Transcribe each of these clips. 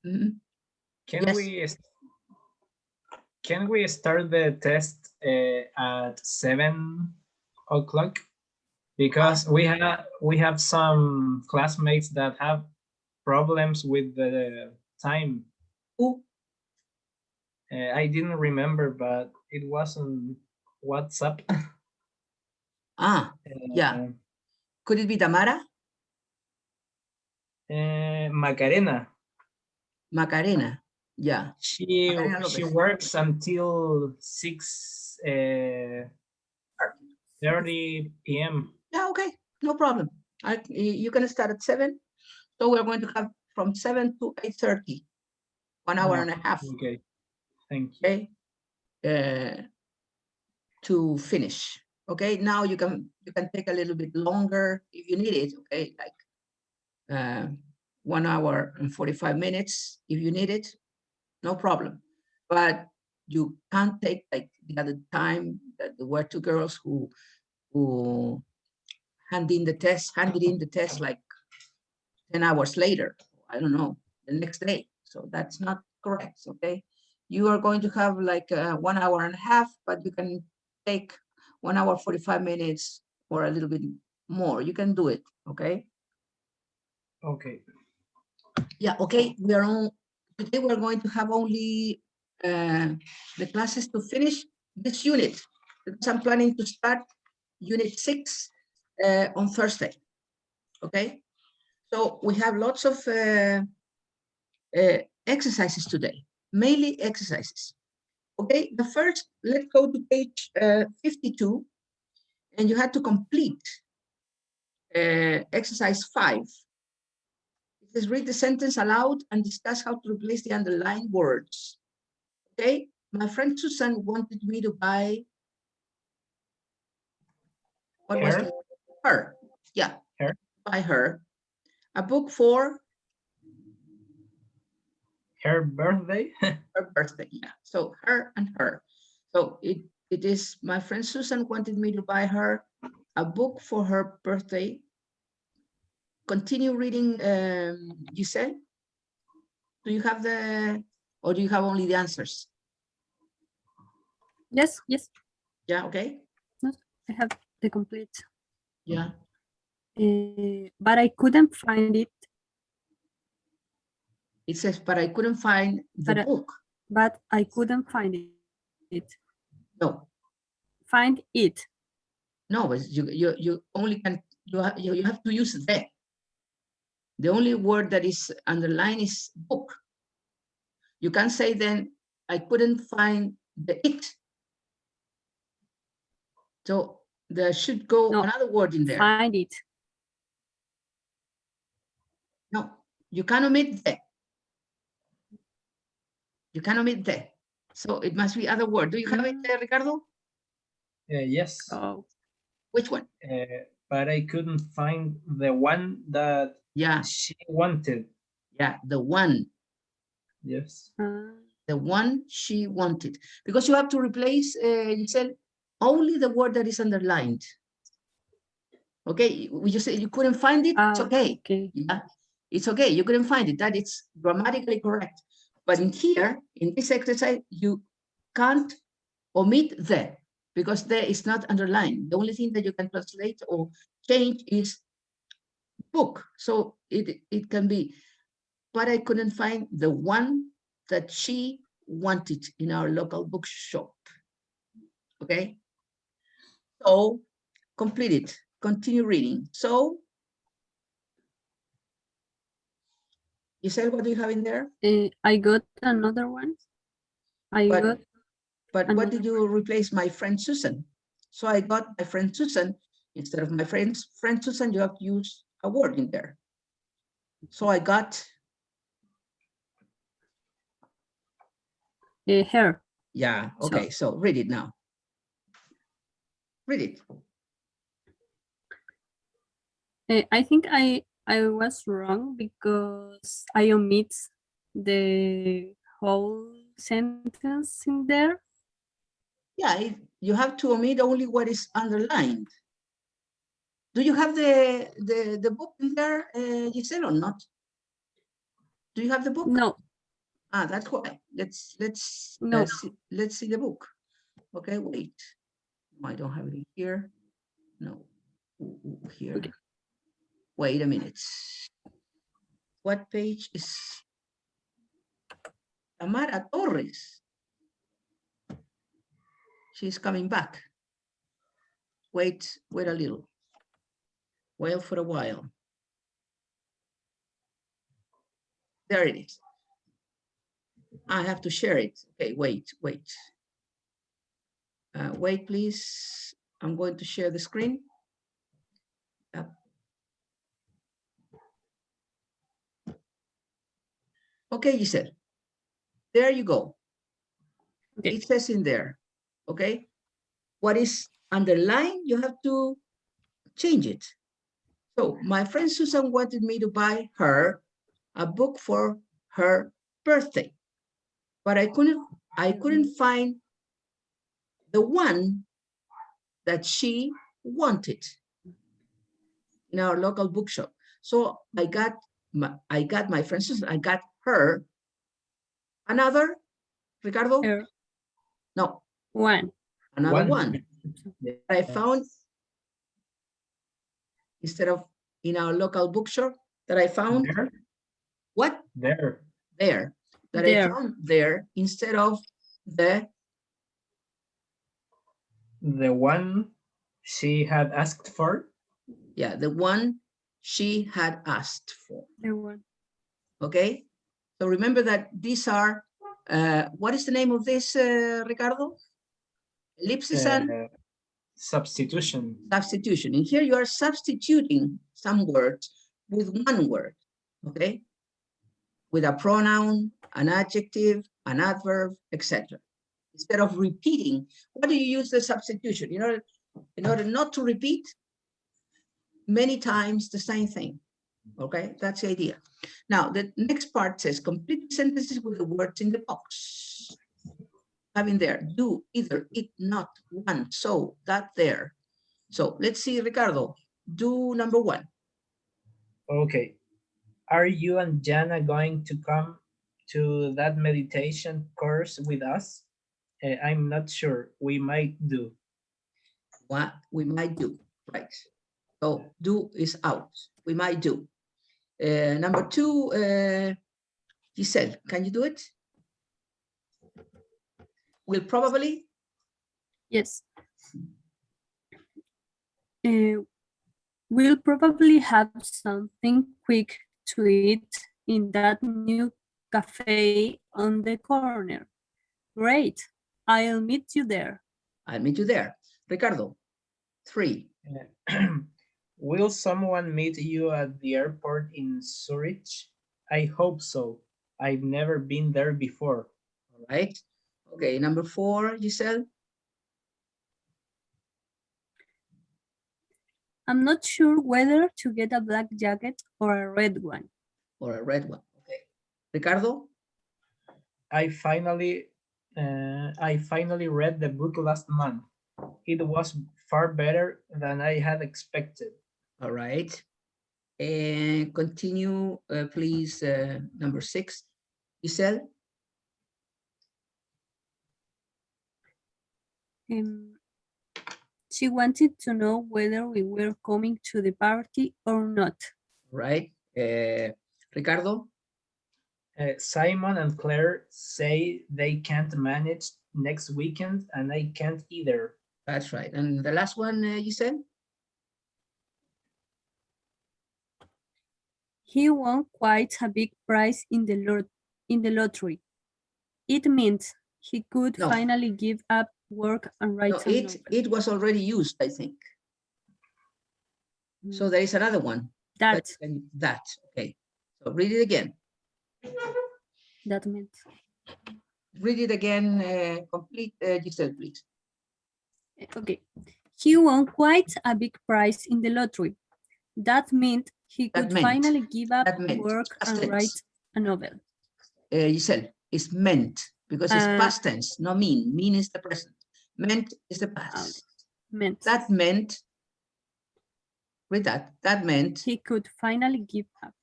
Mhm. Can Yes. we start the test at 7 o'clock? Because we have some classmates that have problems with the time. Who? I didn't remember, but it was on WhatsApp. Yeah. Could it be Tamara? Macarena. Macarena. Yeah. She Macarena Lopez. works until 6:30 p.m. Yeah, okay, no problem. You can start at 7. So we're going to have from 7 to 8:30, 1 hour and a half. Okay, thank you. Okay, to finish. Okay, now you can take a little bit longer if you need it. Okay, like 1 hour and 45 minutes if you need it, no problem. But you can't take like the other time that there were 2 girls who handed in the test like 10 hours later, I don't know, the next day. So that's not correct, okay? You are going to have like 1 hour and a half, but you can take 1 hour, 45 minutes or a little bit more. You can do it, okay? Okay. Yeah, okay, today we're going to have only the classes to finish this unit, because I'm planning to start unit 6 on Thursday, okay? So we have lots of exercises today, mainly exercises. Okay, the first, let's go to page 52, and you have to complete exercise 5. It says read the sentence aloud and discuss how to replace the underlined words. Okay, my friend Susan wanted me to buy, what was it? Her, yeah, buy her a book for her birthday. Her birthday, yeah. So her and her. So it is my friend Susan wanted me to buy her a book for her birthday. Continue reading, Giselle. Do you have or do you have only the answers? Yes. Yeah, okay. I have the complete. Yeah. But I couldn't find it. It says, but I couldn't find the book. But I couldn't find it. No. Find it. No, but you only can, you have to use the. The only word that is underlined is book. You can say then, I couldn't find the it. So there should go another word in there. Find it. No, you can omit the. You can omit the. So it must be other word. Do you have it there, Ricardo? Yes. Oh. Which one? But I couldn't find the one that she wanted. Yeah, the one. Yes. The one she wanted. Because you have to replace, you said, only the word that is underlined. Okay, you said you couldn't find it, it's okay. Yeah, it's okay, you couldn't find it, that is grammatically correct. But in here, in this exercise, you can't omit the, because the is not underlined. The only thing that you can translate or change is book. So it can be, but I couldn't find the one that she wanted in our local bookshop. Okay, so complete it, continue reading. So you said, what do you have in there? I got another one. But what did you replace my friend Susan? So I got my friend Susan. Instead of my friend Susan, you have to use a word in there. So I got her. Yeah, okay, so read it now. Read it. I think I was wrong because I omit the whole sentence in there. Yeah, you have to omit only what is underlined. Do you have the book in there, Giselle, or not? Do you have the book? No. That's why. Let's No. let's see the book. Okay, wait. I don't have it here. No, here. Okay. Wait a minute. What page is Tamara Torres? She's coming back. Wait a little. Wait for a while. There it is. I have to share it. Okay, wait. Wait, please. I'm going to share the screen. Okay, Giselle. There you go. Okay. It says in there, okay? What is underlined, you have to change it. So my friend Susan wanted me to buy her a book for her birthday, but I couldn't find the one that she wanted in our local bookshop. So I got my friend Susan, I got her another, Ricardo? Her. No. One. Another one. I found instead of in our local bookshop that I found. There? What? There. There. That There. I found there instead of the one she had asked for? Yeah, the one she had asked for. The one. Okay. So remember that these are, what is the name of this, Ricardo? Ellipsis and? Substitution. Substitution. In here you are substituting some words with one word, okay? With a pronoun, an adjective, an adverb, etc. Instead of repeating, what do you use the substitution? In order not to repeat many times the same thing, okay? That's the idea. Now, the next part says complete sentences with the words in the box. Having there, do, either, it, not, one, so, that, there. So let's see, Ricardo, do number one. Okay. Are you and Jana going to come to that meditation course with us? I'm not sure. We might do. What we might do, right? So do is out. We might do. Number two, Giselle, can you do it? Will probably? Yes. We'll probably have something quick to eat in that new cafe on the corner. Great. I'll meet you there. I'll meet you there. Ricardo, three. Will someone meet you at the airport in Zurich? I hope so. I've never been there before. All right. Okay, number four, Giselle. I'm not sure whether to get a black jacket or a red one. Or a red one, okay. Ricardo? I finally read the book last month. It was far better than I had expected. All right. And continue, please, number six. Giselle? She wanted to know whether we were coming to the party or not. Right. Ricardo? Simon and Claire say they can't manage next weekend, and I can't either. That's right. And the last one, you said? He won quite a big prize in the lottery. It meant he could finally give up work and write a novel. It was already used, I think. So there is another one. That. Okay. So read it again. That meant. Read it again, complete, Giselle, please. Okay. He won quite a big prize in the lottery. That meant he could finally give up work and write a novel. Giselle, it's meant because it's past tense, not mean. Mean is the present. Meant is the past. Meant. That meant, read that. That meant he could finally give up.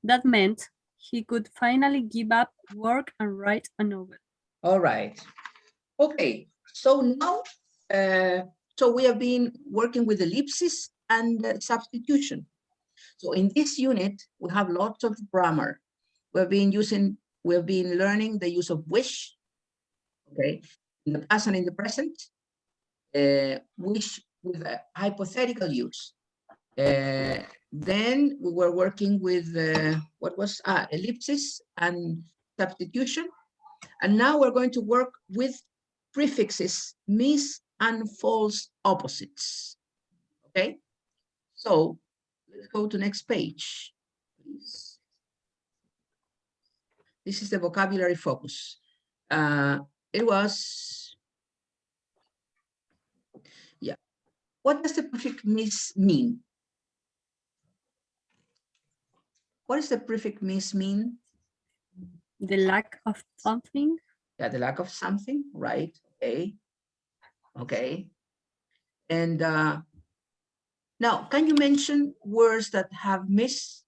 That meant he could finally give up work and write a novel. All right. Okay, so now, so we have been working with ellipsis and substitution. So in this unit, we have lots of grammar. We've been learning the use of wish, okay, in the past and in the present, wish with a hypothetical use. Then we were working with ellipsis and substitution. And now we're going to work with prefixes, mis and false opposites. Okay, so let's go to next page, please. This is the vocabulary focus. It was, yeah. What does the prefix mis mean? What does the prefix mis mean? The lack of something. Yeah, the lack of something, right? Okay. Okay. And now, can you mention words that have mis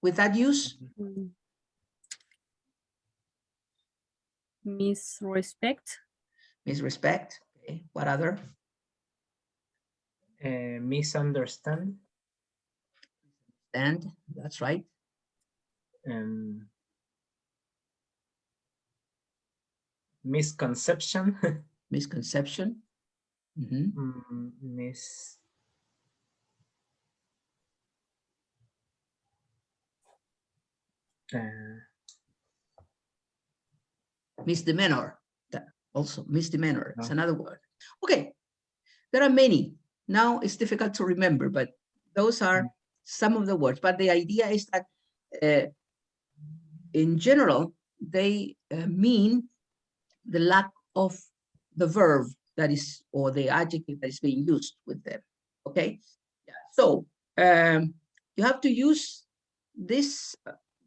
with that use? Misrespect. Misrespect. Okay. What other? Misunderstand. And that's right. Misconception. Misconception. Misdemeanor. That also misdemeanor. It's another word. Okay. There are many. Now it's difficult to remember, but those are some of the words. But the idea is that in general, they mean the lack of the verb that is, or the adjective that is being used with them. Okay. Yeah. So you have to use this,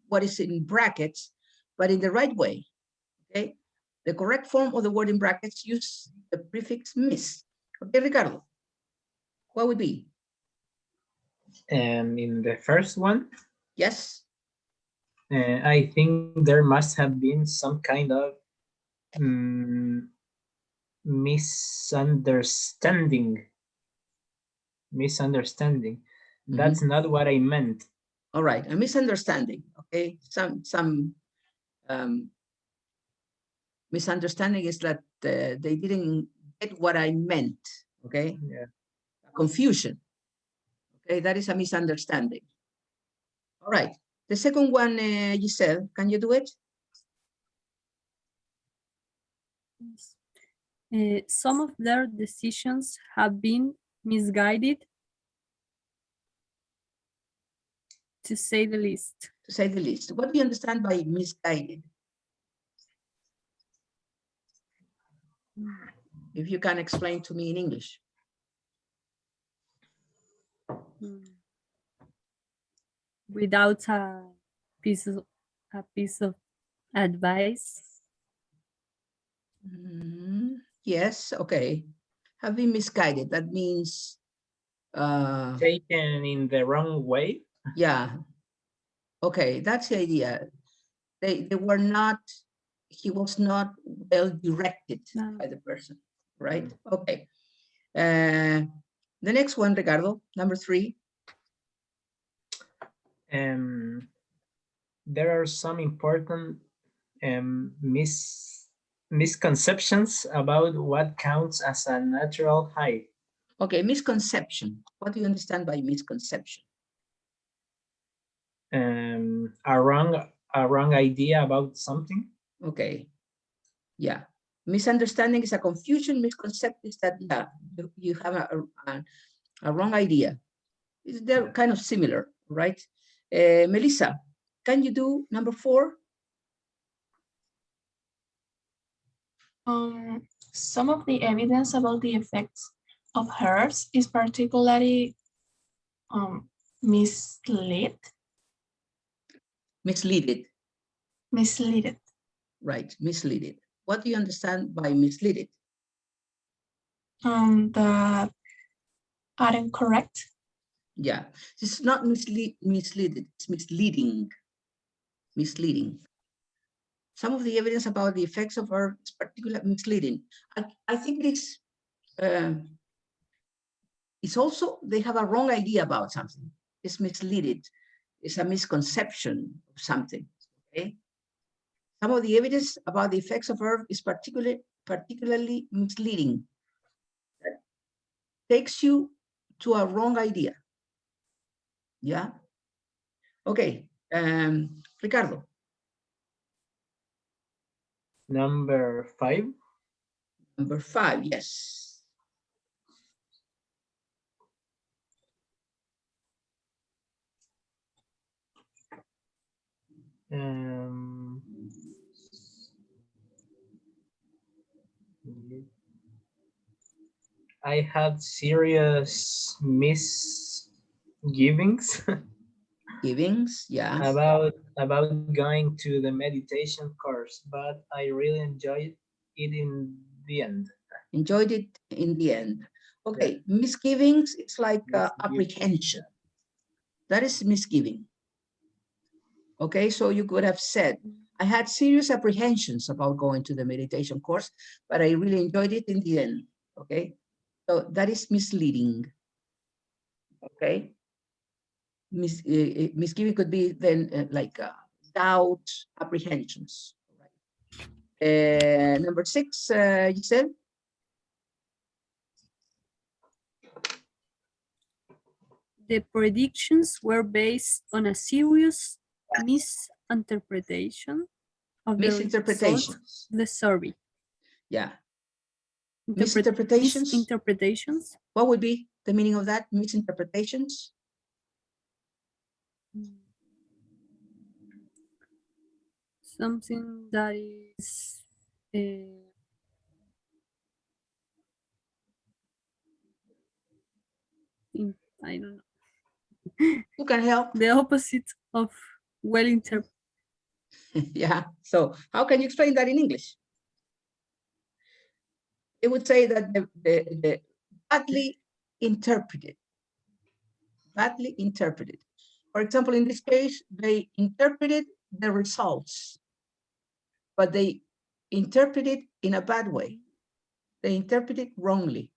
what is in brackets, but in the right way. Okay. The correct form of the word in brackets, use the prefix mis. Okay, Ricardo, what would be? In the first one? Yes. I think there must have been some kind of misunderstanding. That's not what I meant. All right, a misunderstanding. Okay, some misunderstanding is that they didn't get what I meant. Okay. Yeah. Confusion. Okay, that is a misunderstanding. All right. The second one, Giselle, can you do it? Some of their decisions have been misguided, to say the least. To say the least. What do you understand by misguided? If you can explain to me in English. Without a piece of advice. Yes, okay. Have been misguided. That means taken in the wrong way. Yeah. Okay, that's the idea. They were not, he was not well directed by the person, right? Okay. The next one, Ricardo, number 3. There are some important misconceptions about what counts as a natural height. Okay, misconception. What do you understand by misconception? A wrong idea about something. Okay. Yeah. Misunderstanding is a confusion. Misconception is that you have a wrong idea. They're kind of similar, right? Melissa, can you do number 4? Some of the evidence about the effects of herbs is particularly misleaded. Right, misleaded. What do you understand by misleaded? That aren't correct. Yeah, it's not misleading, it's misleading. Misleading. Some of the evidence about the effects of verb is particularly misleading. I think it's also, they have a wrong idea about something. It's misleading. It's a misconception of something, okay? Some of the evidence about the effects of verb is particularly misleading. That takes you to a wrong idea. Yeah? Okay, Ricardo. Number 5. Number 5, yes. I had serious misgivings Yeah. about going to the meditation course, but I really enjoyed it in the end. Enjoyed it in the end. Okay, yeah. Misgivings, it's like apprehension. That is misgiving. Okay, so you could have said, I had serious apprehensions about going to the meditation course, but I really enjoyed it in the end. Okay, so that is misleading. Okay, misgiving could be then like doubt, apprehensions. Number 6, you said? The predictions were based on a serious misinterpretation of the results of the survey. Yeah. Misinterpretations? Misinterpretations. What would be the meaning of that? Misinterpretations? Something that is I don't know. Who can help? The opposite of well interpreted. Yeah. So how can you explain that in English? It would say that the badly interpreted. Badly interpreted. For example, in this case, they interpreted the results, but they interpreted in a bad way. They interpreted wrongly.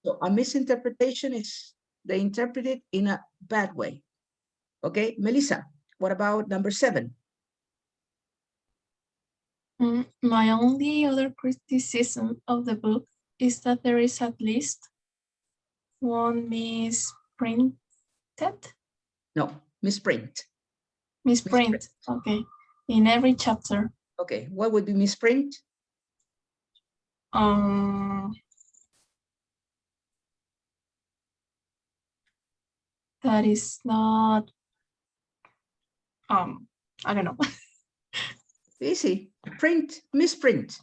So a misinterpretation is they interpreted in a bad way. Okay, Melissa, what about number 7? My only other criticism of the book is that there is at least one misprinted. No, misprint. Misprint, okay, in every chapter. Okay, what would be misprint? That is not, I don't know. Easy, print, misprint.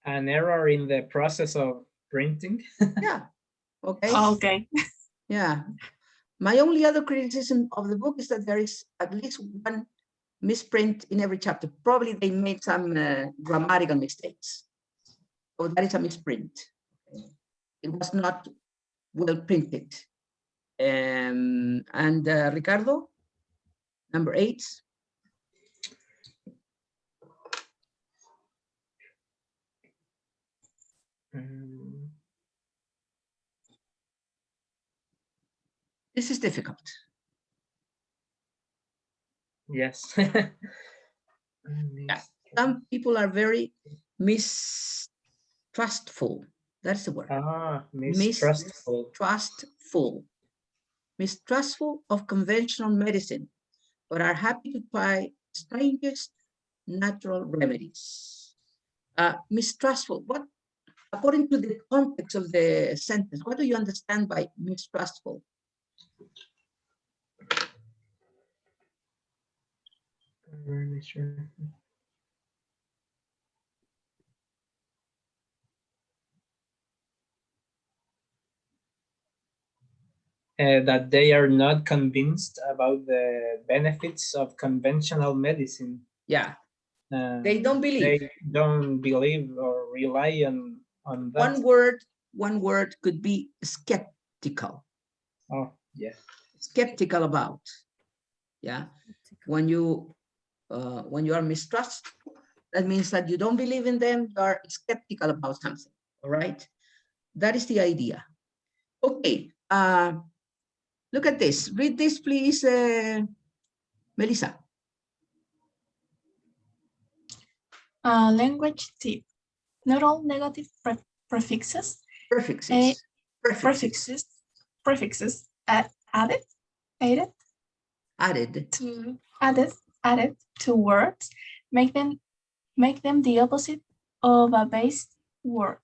An error in the process of printing. Yeah, okay. Okay. Yeah, my only other criticism of the book is that there is at least one misprint in every chapter. Probably they made some grammatical mistakes. So that is a misprint. It was not well printed. And Ricardo, number 8. This is difficult. Yes. Yeah. Some people are very mistrustful. That's the word. Mistrustful. Mistrustful of conventional medicine, but are happy to try strangest natural remedies. Mistrustful. What, according to the context of the sentence, what do you understand by mistrustful? That they are not convinced about the benefits of conventional medicine. Yeah, they don't believe. They don't believe or rely on that. One word could be skeptical. Oh. Yeah. skeptical about. Yeah. When you are mistrustful, that means that you don't believe in them, you are skeptical about something. All right. That is the idea. Okay. Look at this. Read this, please, Melissa. Language tip. Not all negative prefixes. Prefixes. Prefixes added to words make them the opposite of a base word.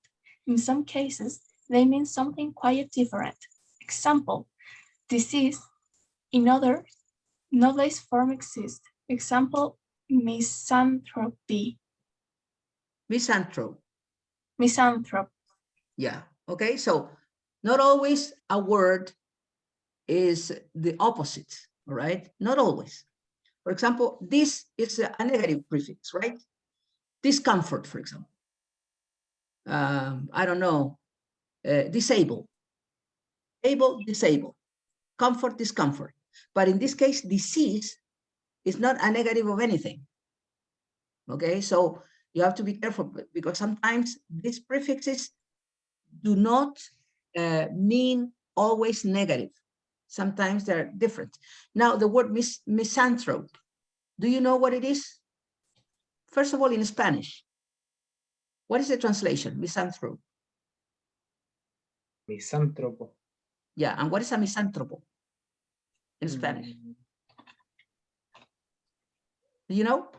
In some cases, they mean something quite different. Example, disease. In others, no base form exists. Example, misanthropy. Misanthrope. Misanthrope. Yeah. Okay. So not always a word is the opposite. All right. Not always. For example, this is a negative prefix, right? Discomfort, for example. I don't know. Disable. Able, disable. Comfort, discomfort. But in this case, disease is not a negative of anything. Okay, so you have to be careful because sometimes these prefixes do not mean always negative. Sometimes they're different. Now, the word misanthrope, do you know what it is? First of all, in Spanish, what is the translation? Misanthrope. Misanthropo. Yeah, and what is a misanthropo in Spanish? Do you know?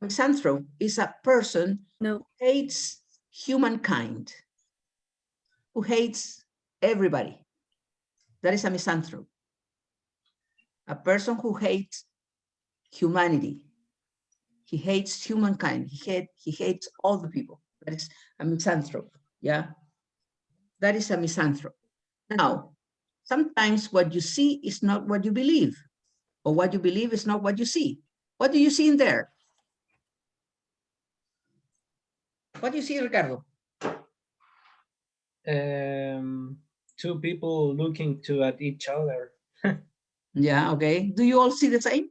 Misanthrope is a person who hates humankind, who hates everybody. That is a misanthrope. A person who hates humanity. He hates humankind. He hates all the people. That is a misanthrope. Yeah, that is a misanthrope. Now, sometimes what you see is not what you believe, or what you believe is not what you see. What do you see in there? What do you see, Ricardo? Two people looking at each other. Yeah, okay. Do you all see the same?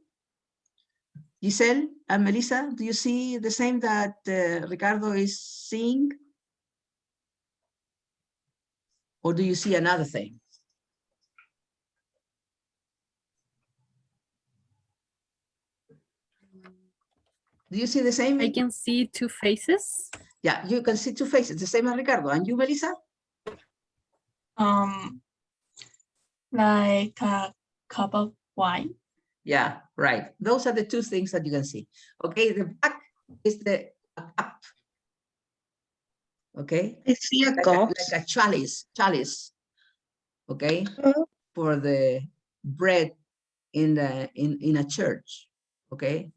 Giselle and Melissa, do you see the same that Ricardo is seeing? Or do you see another thing? Do you see the same? I can see two faces. Yeah, you can see two faces, the same as Ricardo. And you, Melissa? Like a cup of wine. Yeah, right. Those are the two things that you can see. Okay, the back is the cup. Okay, I see a like cup. like a chalice. Okay, for the bread in a church. Okay,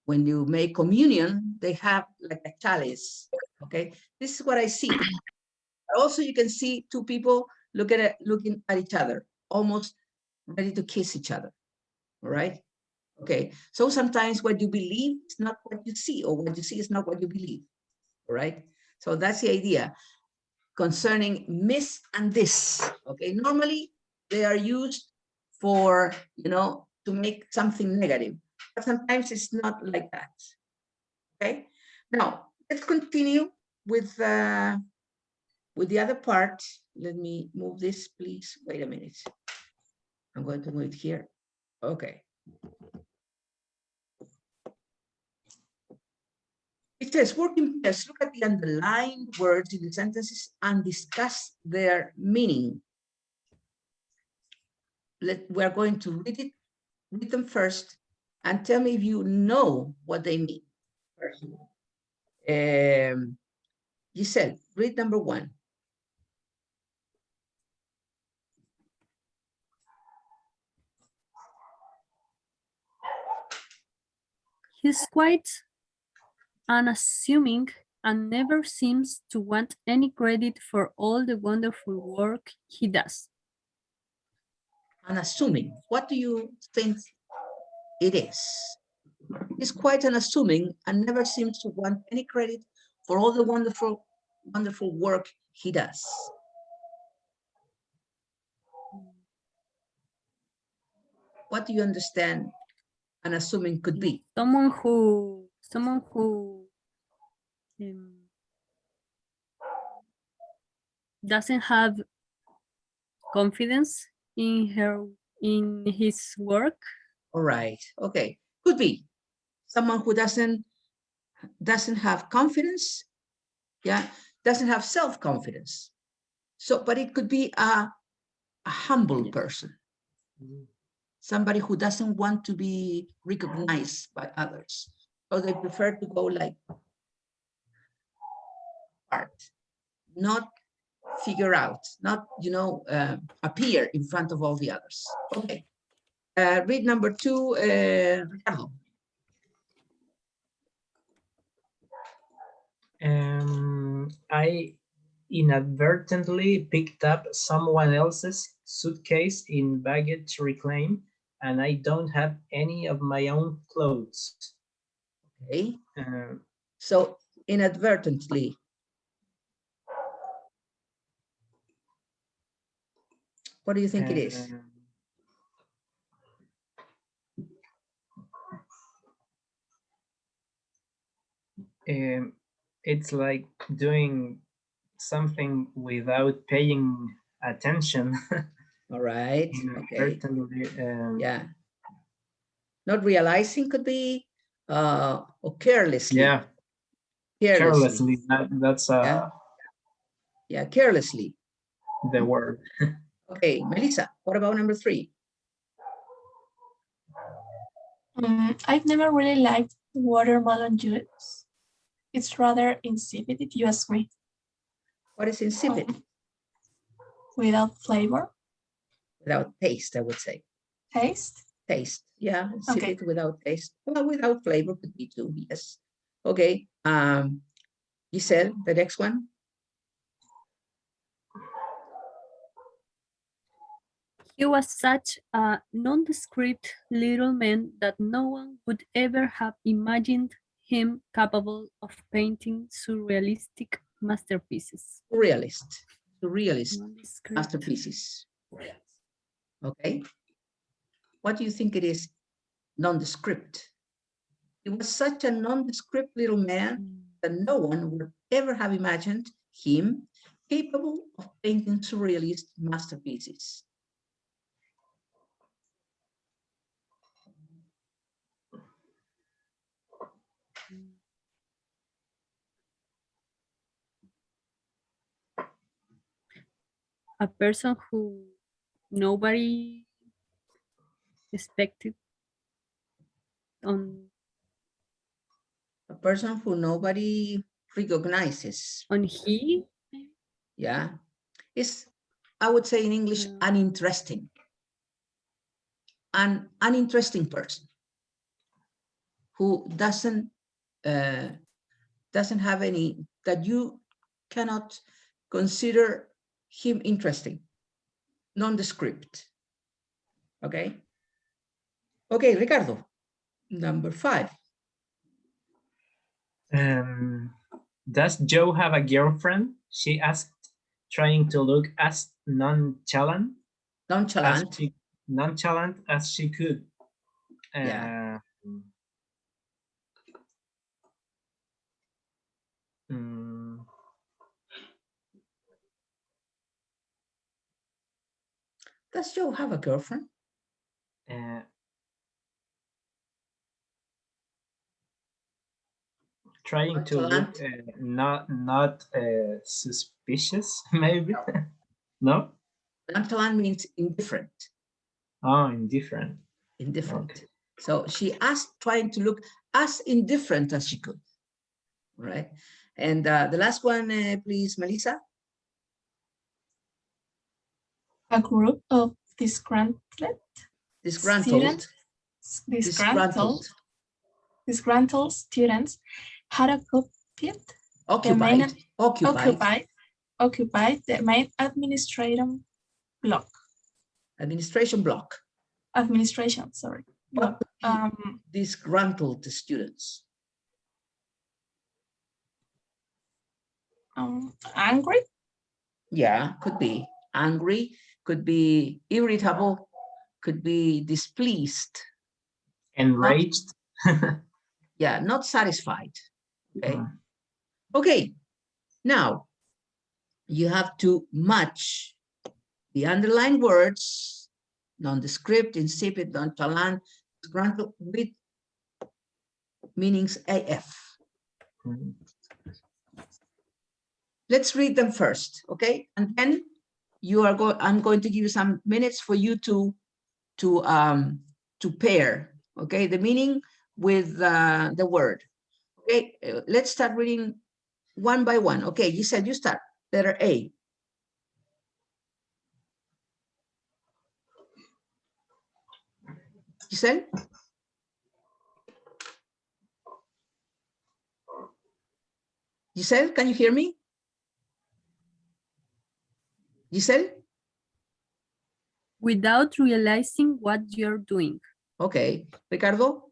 when you make communion, they have like a chalice. Okay, this is what I see. Also, you can see two people looking at each other, almost ready to kiss each other. All right. Okay. So sometimes what you believe is not what you see, or what you see is not what you believe. All right. So that's the idea concerning miss and this. Okay. Normally they are used for, to make something negative, but sometimes it's not like that. Okay. Now let's continue with the other part. Let me move this, please. Wait a minute. I'm going to move it here. Okay. It says, working pairs, look at the underlined words in the sentences and discuss their meaning. We're going to read them first, and tell me if you know what they mean. Giselle, read number 1. He's quite unassuming and never seems to want any credit for all the wonderful work he does. Unassuming. What do you think it is? He's quite unassuming and never seems to want any credit for all the wonderful work he does. What do you understand unassuming could be? Someone who doesn't have confidence in his work. All right. Okay. Could be someone who doesn't have confidence. Yeah. Doesn't have self-confidence. So, but it could be a humble person. Somebody who doesn't want to be recognized by others. So they prefer to go like art, not figure out, not, appear in front of all the others. Okay. Read number 2, Ricardo. I inadvertently picked up someone else's suitcase in baggage reclaim, and I don't have any of my own clothes. Okay. So inadvertently. What do you think it is? It's like doing something without paying attention. All right. Okay. Yeah. Not realizing could be, or carelessly. Yeah. Carelessly. That's yeah, carelessly. The word. Okay, Melissa, what about number 3? I've never really liked watermelon juice. It's rather insipid if you ask me. What is insipid? Without flavor? Without taste, I would say. Taste? Taste, yeah, insipid Okay. without taste. Well, without flavor could be too, yes. Okay, Giselle, the next one. He was such a nondescript little man that no one would ever have imagined him capable of painting surrealistic masterpieces. Surrealist masterpieces. Okay. What do you think it is? Nondescript. He was such a nondescript little man that no one would ever have imagined him capable of painting surrealist masterpieces. A person who nobody expected on. A person who nobody recognizes. On he? Yeah. Is, I would say in English, uninteresting. An uninteresting person who doesn't have any, that you cannot consider him interesting. Nondescript. Okay. Okay, Ricardo, number 5. Does Joe have a girlfriend? She asked, trying to look as nonchalant as she could. Yeah. Does Joe have a girlfriend? Trying to look not suspicious, maybe. No? Nonchalant means indifferent. Oh, indifferent. Indifferent. Okay. So she asked, trying to look as indifferent as she could. All right. And the last one, please, Melissa. A group of disgruntled students had occupied the main administration block. Administration, sorry. What disgruntled students? Angry? Yeah, could be angry, could be irritable, could be displeased. Enraged. Yeah, not satisfied. Okay. Okay. Now you have to match the underlined words, nondescript, insipid, nonchalant, disgruntled, with meanings AF. Let's read them first, okay? And then I'm going to give you some minutes for you to pair, okay, the meaning with the word. Okay, let's start reading one by one. Okay, you said you start. Letter A. Giselle? Giselle, can you hear me? Giselle? Without realizing what you're doing. Okay. Ricardo?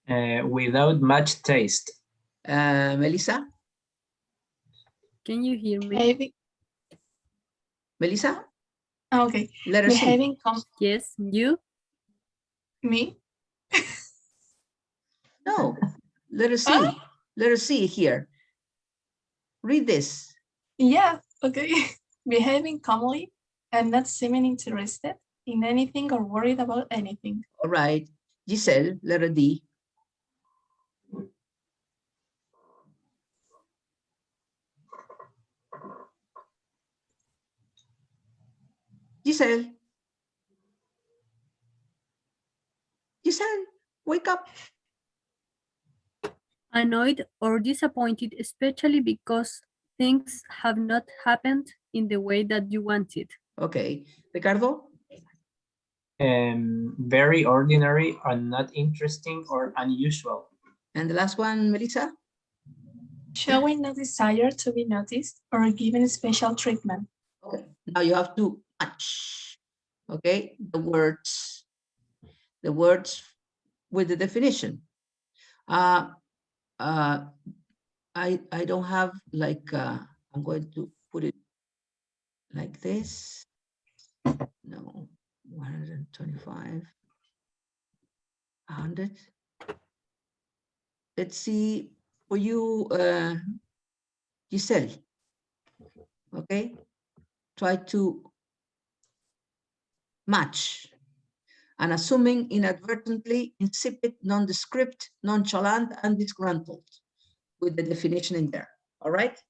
Without much taste. Melissa? Can you hear me? Melissa? Okay. Letter C. Yes, you? Me? No. Letter C. Letter C here. Read this. Yeah, okay. Behaving calmly and not seeming interested in anything or worried about anything. All right. Giselle, letter D. Giselle. Giselle, wake up. Annoyed or disappointed, especially because things have not happened in the way that you wanted. Okay. Ricardo? Very ordinary or not interesting or unusual. And the last one, Melissa? Showing no desire to be noticed or given special treatment. Okay. Now you have to match, okay, the words with the definition. I don't have like, I'm going to put it like this. No, 125, 100. Let's see for you, Giselle. Okay, try to match. Unassuming, inadvertently, insipid, nondescript, nonchalant, and disgruntled, with the definition in there. All right.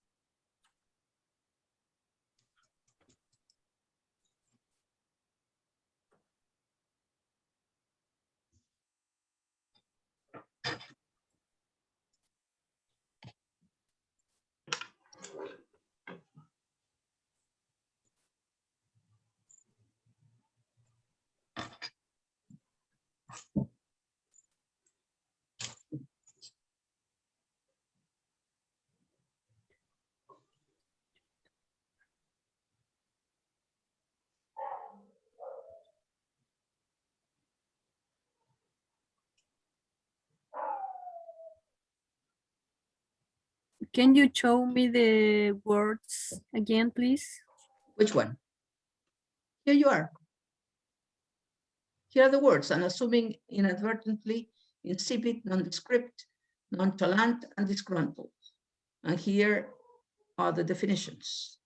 Can you show me the words again, please? Which one? Here you are. Here are the words: unassuming, inadvertently, insipid, nondescript, nonchalant, and disgruntled. And here are the definitions.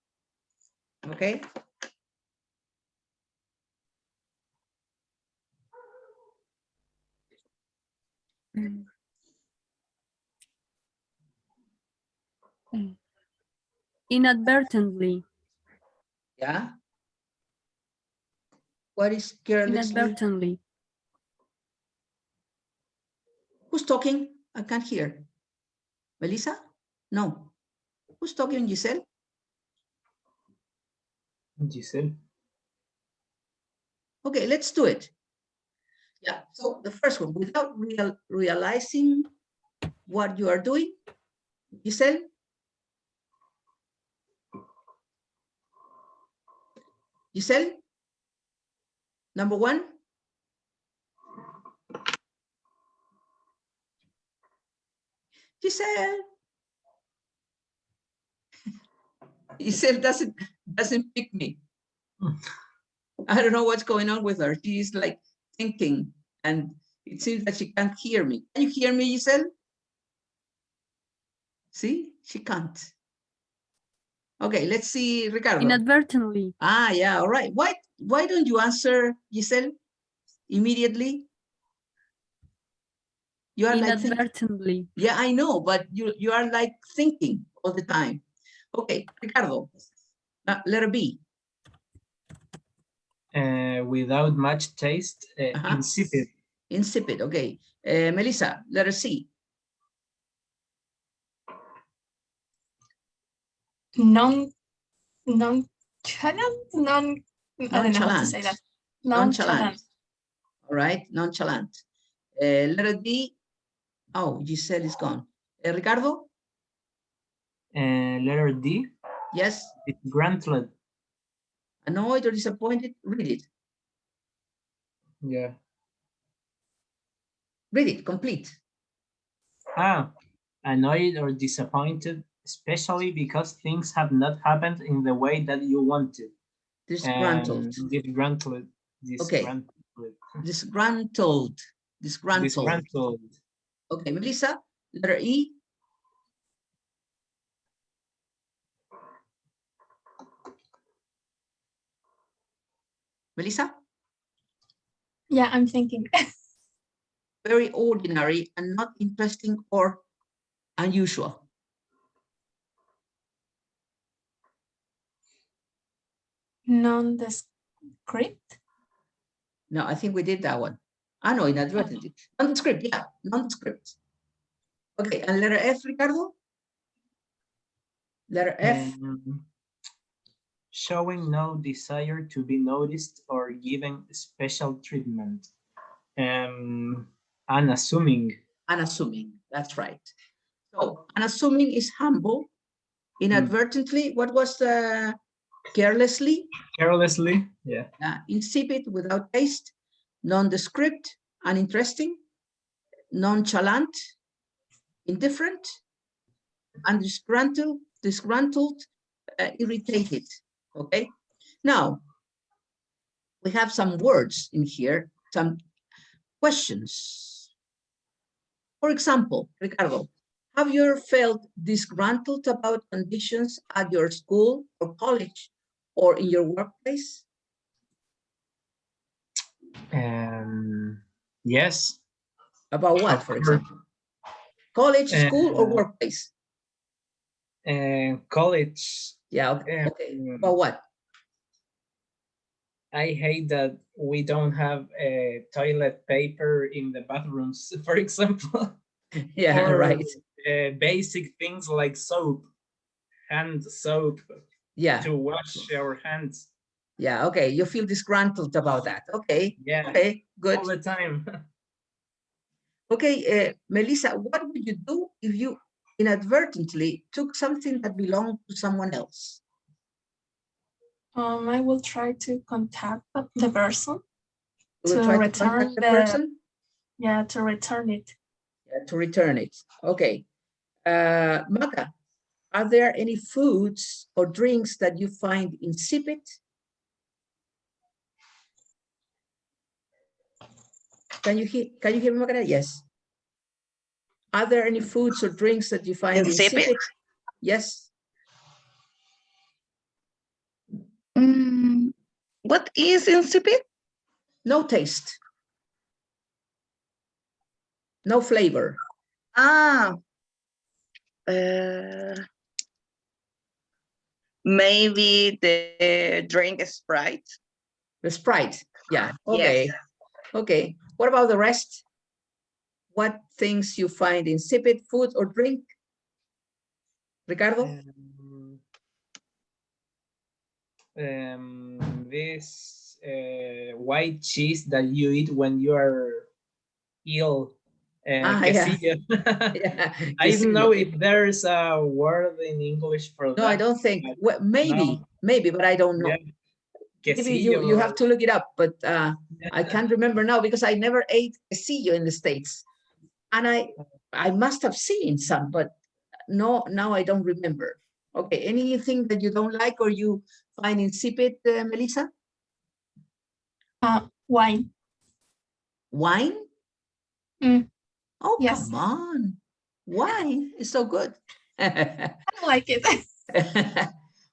Okay. Inadvertently. Yeah. What is carelessly? Inadvertently. Who's talking? I can't hear. Melissa? No. Who's talking, Giselle? Giselle. Okay, let's do it. Yeah, so the first one, without realizing what you are doing. Giselle? Giselle? Number one? Giselle? Giselle doesn't pick me. I don't know what's going on with her. She's like thinking, and it seems that she can't hear me. Can you hear me, Giselle? See, she can't. Okay, let's see, Ricardo. Inadvertently. Ah, yeah, all right. Why don't you answer, Giselle, immediately? You are like Inadvertently. Yeah, I know, but you are like thinking all the time. Okay, Ricardo, letter B. Without much taste, insipid. Insipid, okay. Melissa, letter C. Nonchalant. I don't know how to say that. Nonchalant. All right, nonchalant. Letter D. Oh, Giselle is gone. Ricardo? Letter D. Yes. Disgruntled. Annoyed or disappointed? Read it. Yeah. Read it, complete. Annoyed or disappointed, especially because things have not happened in the way that you wanted. Disgruntled. Disgruntled. Okay. Disgruntled. Disgruntled. Okay, Melissa, letter E. Melissa? Yeah, I'm thinking. Very ordinary and not interesting or unusual. Nondescript? No, I think we did that one. I know, inadvertently. Nondescript, yeah, nondescript. Okay, and letter F, Ricardo? Letter F. Showing no desire to be noticed or given special treatment. Unassuming. Unassuming, that's right. So, unassuming is humble. Inadvertently, what was the carelessly? Carelessly, yeah. Insipid, without taste. Nondescript, uninteresting. Nonchalant, indifferent. And disgruntled, irritated. Okay. Now, we have some words in here, some questions. For example, Ricardo, have you ever felt disgruntled about conditions at your school or college or in your workplace? Yes. About what, for example? College, school, or workplace? College. Yeah, okay. About what? I hate that we don't have toilet paper in the bathrooms, for example. Yeah, or, right. Basic things like soap, hand soap, to wash our hands. Yeah, okay. You feel disgruntled about that. Okay. Yeah. Okay, good. All the time. Okay, Melissa, what would you do if you inadvertently took something that belonged to someone else? I will try to contact the person to return the person? Yeah, to return it. Yeah, to return it. Okay. Maka, are there any foods or drinks that you find insipid? Can you hear me, Maka? Yes. Are there any foods or drinks that you find insipid? Yes. What is insipid? No taste. No flavor. Maybe the drink Sprite. The Sprite, yeah, okay. Yes. Okay, what about the rest? What things you find insipid, food or drink? Ricardo? This white cheese that you eat when you are ill. Quesillo. Yeah. I don't know if there's a word in English for that. No, I don't think. Well, maybe, but I don't know. Yeah. Maybe you have to look it up, but I can't remember now because I never ate quesillo in the States. And I must have seen some, but no, now I don't remember. Okay, anything that you don't like or you find insipid, Melissa? Wine. Wine? Mm, Oh, yes. come on. Wine is so good. I don't like it.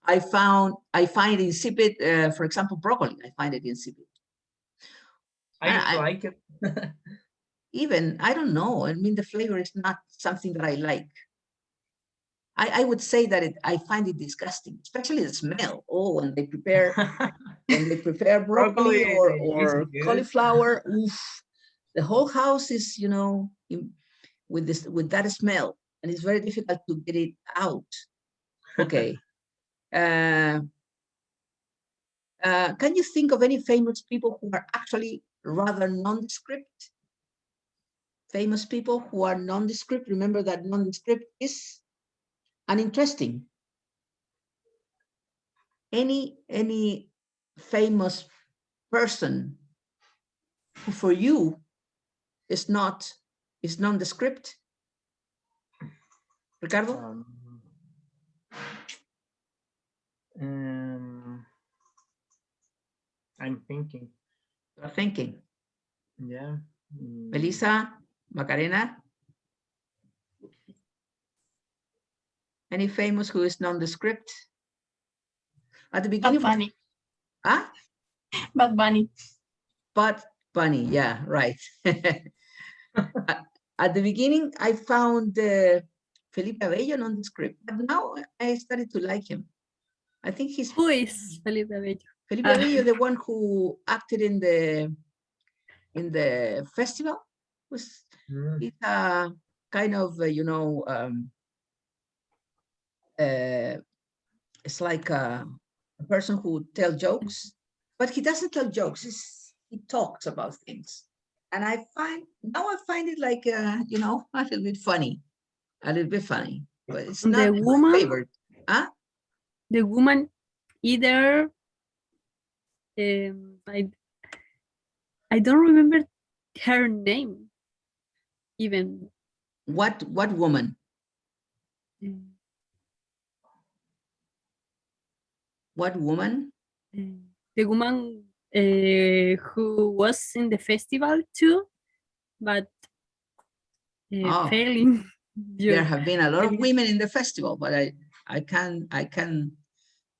I find insipid, for example, broccoli. I find it insipid. I like it. Even, I don't know. I mean, the flavor is not something that I like. I would say that I find it disgusting, especially the smell. Oh, when they prepare broccoli or cauliflower, oof, the whole house is, you know, with that smell, and it's very difficult to get it out. Okay. Can you think of any famous people who are actually rather nondescript? Famous people who are nondescript. Remember that nondescript is uninteresting. Any famous person who for you is nondescript? Ricardo? I'm thinking. You're thinking. Yeah. Melissa, Macarena? Any famous who is nondescript? At the beginning. Bad Bunny. Huh? Bad Bunny. Bad Bunny, yeah, right. At the beginning, I found Felipe Abello nondescript, but now I started to like him. I think he's. Who is Felipe Abello? Felipe Abello, the one who acted in the festival, was it's a kind of you know, it's like a person who tells jokes, but he doesn't tell jokes. He talks about things, and I find it like you know, a little bit funny, but it's not my favorite. Huh? The woman, either I don't remember her name even. What woman? What woman? The woman who was in the festival too, but failing. There have been a lot of women in the festival, but I can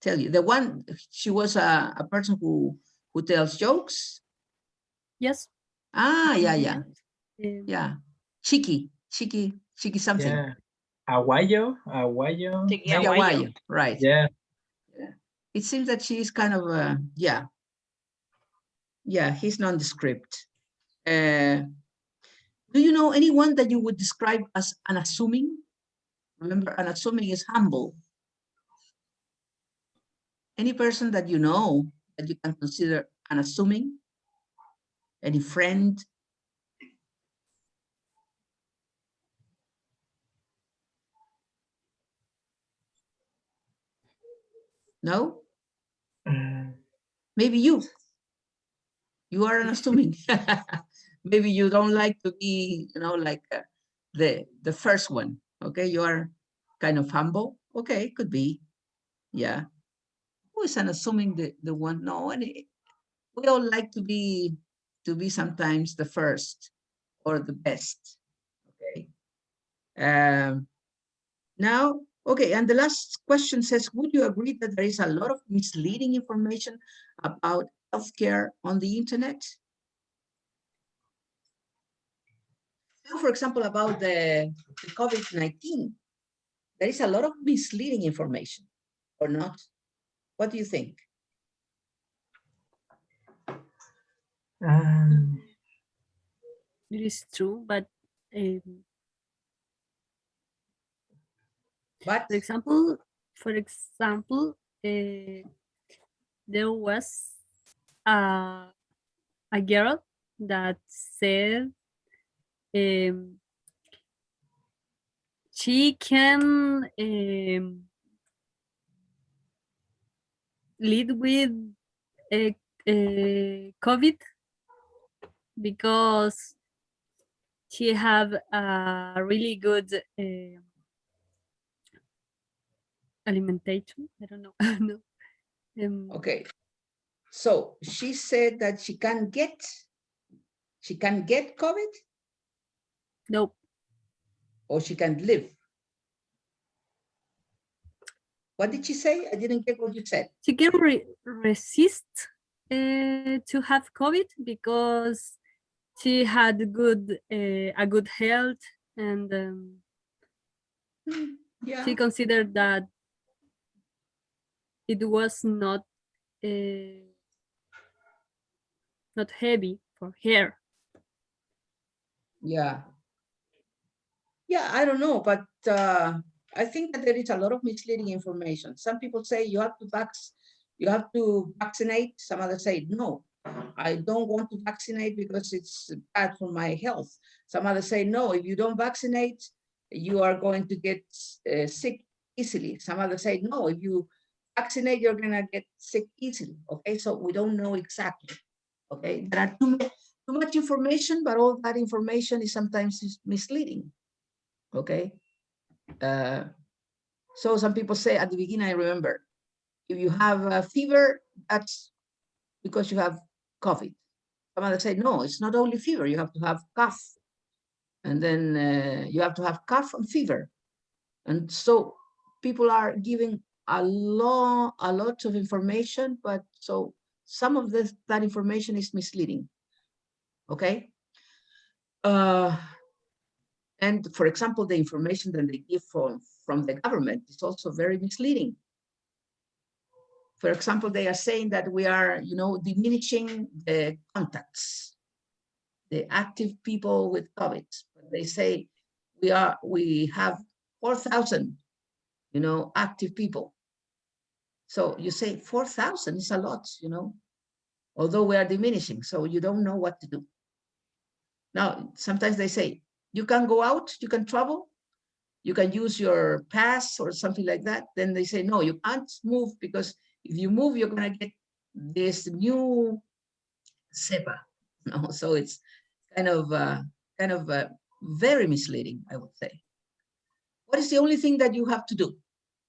tell you the one. She was a person who tells jokes. Yes. Yeah. Yeah. Chiqui something. Yeah. Aguayo. Aguayo, right. Yeah. It seems that she is kind of yeah, he's nondescript. Do you know anyone that you would describe as unassuming? Remember, unassuming is humble. Any person that you know that you can consider unassuming? Any friend? No? Maybe you are unassuming. Maybe you don't like to be, you know, like the first one. Okay, you are kind of humble. Okay, could be. Yeah. Who is unassuming the one? No, and we all like to be sometimes the first or the best. Okay. Now, okay, and the last question says, would you agree that there is a lot of misleading information about healthcare on the internet? Now, for example, about the COVID-19, there is a lot of misleading information, or not? What do you think? It is true, but for example, there was a girl that said she can lead with COVID because she have a really good alimentation. I don't know. No. Okay. So she said that she can get COVID? Nope. Or she can live? What did she say? I didn't get what you said. She can resist to have COVID because she had a good health, and Yeah. she considered that it was not heavy for her. Yeah. Yeah, I don't know, but I think that there is a lot of misleading information. Some people say you have to vaccinate. Some others say no, I don't want to vaccinate because it's bad for my health. Some others say no, if you don't vaccinate, you are going to get sick easily. Some others say no, if you vaccinate, you're gonna get sick easily. Okay, so we don't know exactly. Okay, there are too much information, but all that information is sometimes misleading. Okay, so some people say at the beginning, I remember, if you have a fever, that's because you have COVID. Some others say, no, it's not only fever, you have to have cough. And then you have to have cough and fever. And so people are giving a lot of information, but so some of that information is misleading. Okay. And for example, the information that they give from the government is also very misleading. For example, they are saying that we are, diminishing the contacts, the active people with COVID. They say we have 4,000, active people. So you say 4,000 is a lot, although we are diminishing, so you don't know what to do. Now, sometimes they say, you can go out, you can travel, you can use your pass or something like that. Then they say, no, you can't move because if you move, you're going to get this new cepa. So it's kind of very misleading, I would say. What is the only thing that you have to do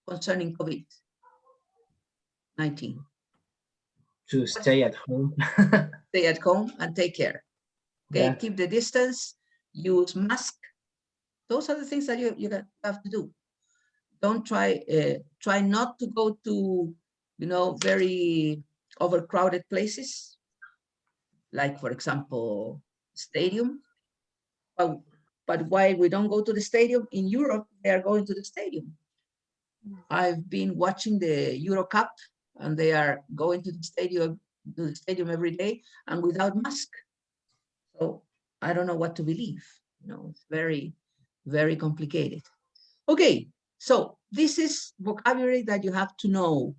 concerning COVID-19? To stay at home. Stay at home and take care. Okay, Yeah. Keep the distance, use mask. Those are the things that you have to do. Don't try not to go to, very overcrowded places, like, for example, stadium. But why we don't go to the stadium? In Europe, they are going to the stadium. I've been watching the Euro Cup, and they are going to the stadium every day and without mask. So I don't know what to believe. It's very, very complicated. Okay, so this is vocabulary that you have to know,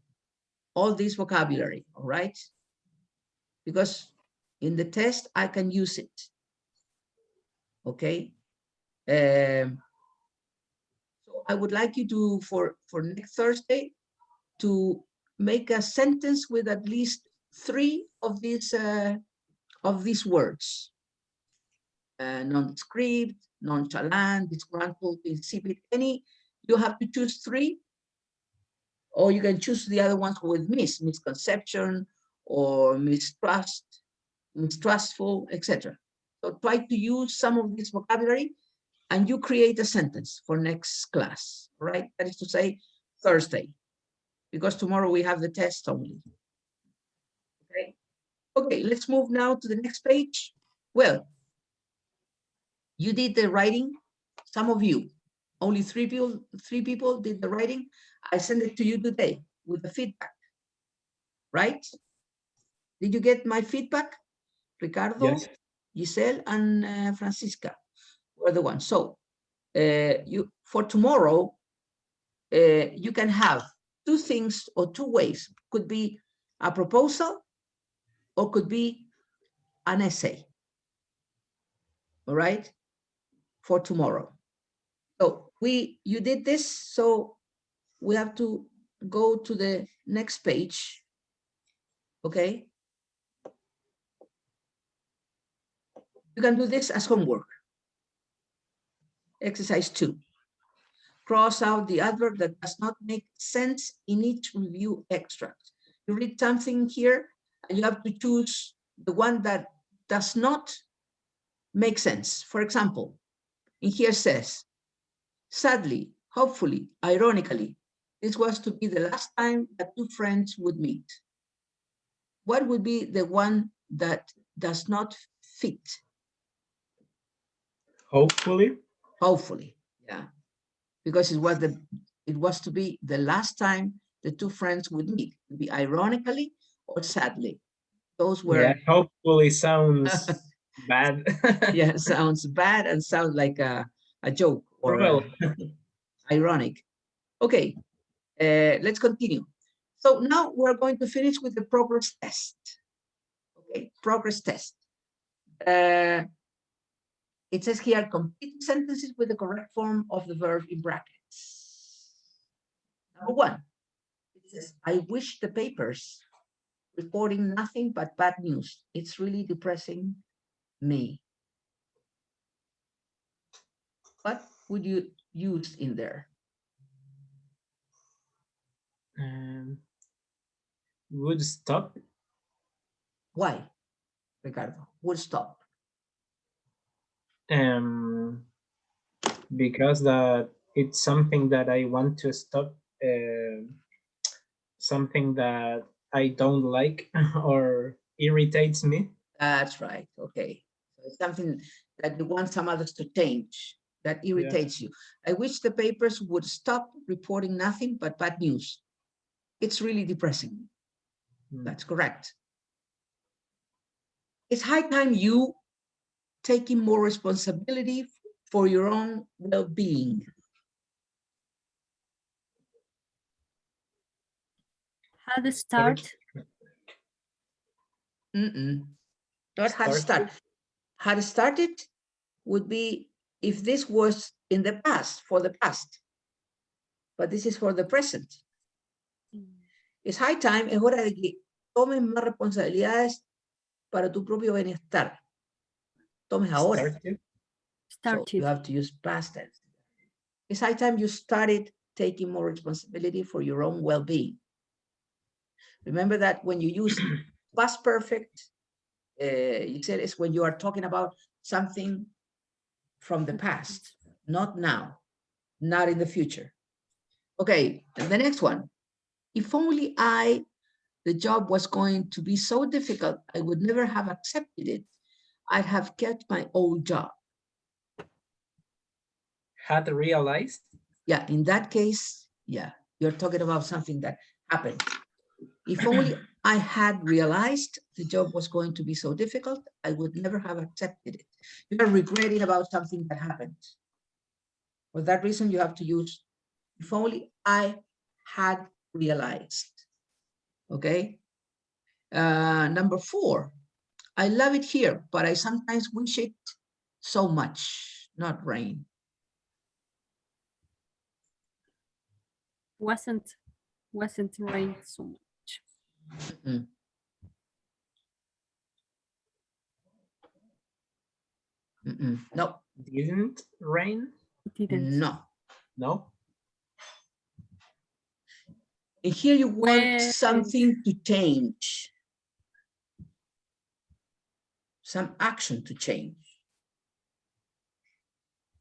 all this vocabulary, all right? Because in the test, I can use it, okay? So I would like you to, for next Thursday, to make a sentence with at least 3 of these words. Nondescript, nonchalant, disgruntled, insipid, any, you have to choose 3, or you can choose the other ones with misconception, or mistrustful, etc. So try to use some of this vocabulary and you create a sentence for next class, right? That is to say, Thursday, because tomorrow we have the test only. Okay. Okay, let's move now to the next page. Well, you did the writing, some of you, only 3 people did the writing. I sent it to you today with the feedback, right? Did you get my feedback? Ricardo, Yes. Giselle, and Francisca were the ones. So for tomorrow, you can have 2 things or 2 ways. Could be a proposal or could be an essay, all right, for tomorrow. So you did this, so we have to go to the next page, okay? You can do this as homework. Exercise 2. Cross out the adverb that does not make sense in each review extract. You read something here and you have to choose the one that does not make sense. For example, in here says, sadly, hopefully, ironically, this was to be the last time that two friends would meet. What would be the one that does not fit? Hopefully. Hopefully, yeah, because it was to be the last time the two friends would meet. It would be ironically or sadly. Those were. Yeah, hopefully sounds bad. Yeah, sounds bad and sounds like a joke or Well. ironic. Okay, let's continue. So now we're going to finish with the progress test. Okay, progress test. It says here, complete sentences with the correct form of the verb in brackets. Number one, it says, I wish the papers reporting nothing but bad news. It's really depressing me. What would you use in there? Would stop. Why, Ricardo? Would stop. Because that it's something that I want to stop, something that I don't like or irritates me. That's right. Okay. So it's something that you want some others to change that irritates you. I wish the papers would stop reporting nothing but bad news. It's really depressing. That's correct. It's high time you taking more responsibility for your own well-being. How to start? Not how to start. How to start it would be if this was in the past, for the past. But this is for the present. Es high time, es hora de que tomes más responsabilidades para tu propio bienestar. Tomes ahora. So you have to use past tense. It's high time you started taking more responsibility for your own well-being. Remember that when you use past perfect, you said it's when you are talking about something from the past, not now, not in the future. Okay, and the next one. If only the job was going to be so difficult, I would never have accepted it. I'd have kept my old job. Had realized? Yeah, in that case, yeah, you're talking about something that happened. If only I had realized the job was going to be so difficult, I would never have accepted it. You're regretting about something that happened. For that reason, you have to use, if only I had realized. Okay. Number 4, I love it here, but I sometimes wish it so much, not rain. Wasn't rain so much. No. Didn't rain? It didn't. No. And here you want something to change. Some action to change.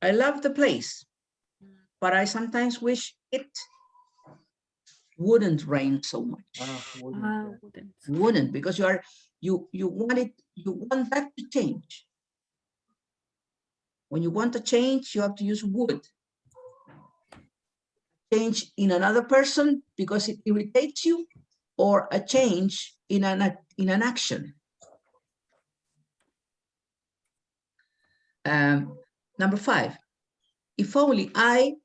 I love the place, but I sometimes wish it wouldn't rain so much. Wouldn't, because you want that to change. When you want to change, you have to use would. Change in another person because it irritates you, or a change in an action. Number 5, if only I,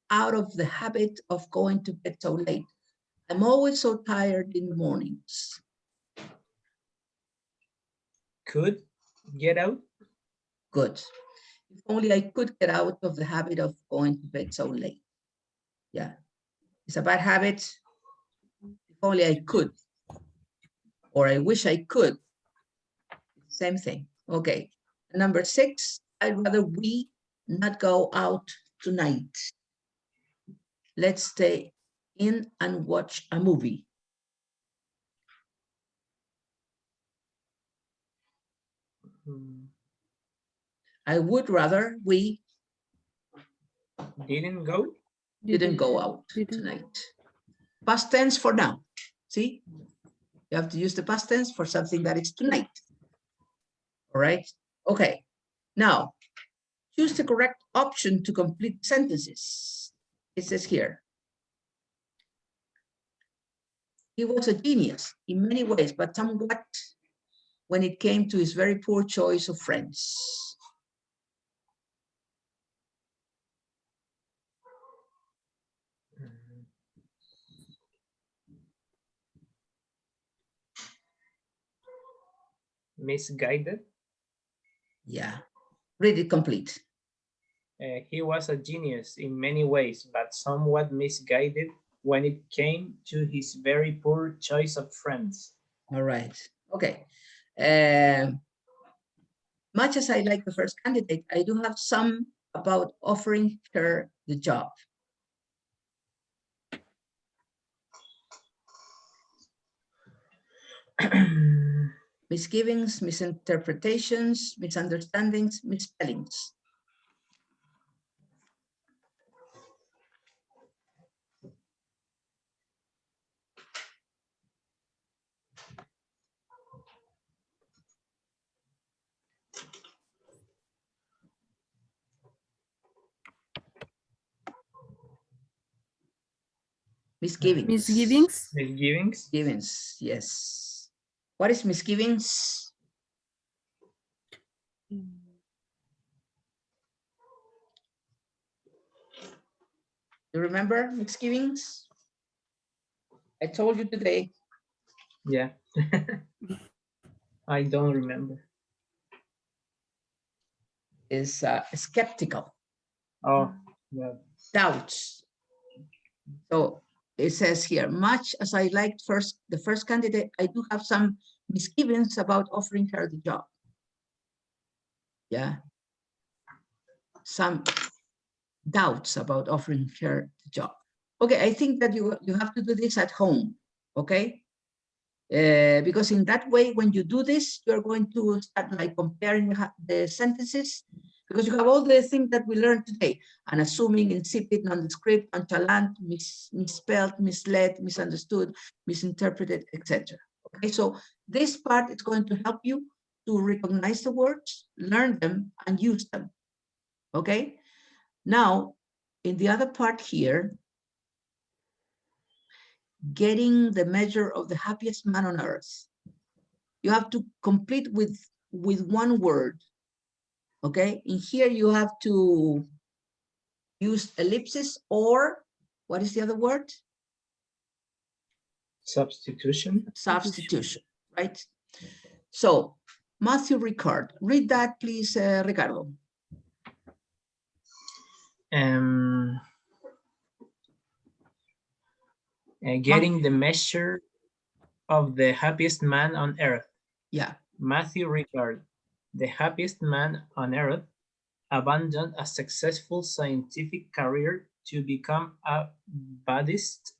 out of the habit of going to bed so late, I'm always so tired in the mornings. Could get out? Good. If only I could get out of the habit of going to bed so late. Yeah, it's a bad habit. If only I could, or I wish I could. Same thing. Okay. Number 6, I'd rather we not go out tonight. Let's stay in and watch a movie. I would rather we Didn't go. didn't go out tonight. Past tense for now. See, you have to use the past tense for something that is tonight. All right. Okay. Now, choose the correct option to complete sentences. It says here. He was a genius in many ways, but somewhat when it came to his very poor choice of friends. Misguided. Yeah, read it complete. He was a genius in many ways, but somewhat misguided when it came to his very poor choice of friends. All right. Okay. Much as I like the first candidate, I do have some about offering her the job. Misgivings, misinterpretations, misunderstandings, misspellings. Misgivings. Misgivings. Misgivings. Misgivings, yes. What is misgivings? You remember misgivings? I told you today. Yeah. I don't remember. Is skeptical. Oh, yeah. Doubts. So it says here, much as I liked the first candidate, I do have some misgivings about offering her the job. Yeah. Some doubts about offering her the job. Okay, I think that you have to do this at home, okay? Because in that way, when you do this, you're going to start like comparing the sentences, because you have all the things that we learned today: unassuming, insipid, nondescript, nonchalant, misspelled, misled, misunderstood, misinterpreted, etc. Okay, so this part is going to help you to recognize the words, learn them, and use them. Okay, now in the other part here, getting the measure of the happiest man on earth. You have to complete with one word, okay? In here, you have to use ellipsis or, what is the other word? Substitution. Substitution, right? So, Matthew Ricard, read that, please, Ricardo. Getting the measure of the happiest man on earth. Yeah. Matthew Ricard, the happiest man on earth, abandoned a successful scientific career to become a Buddhist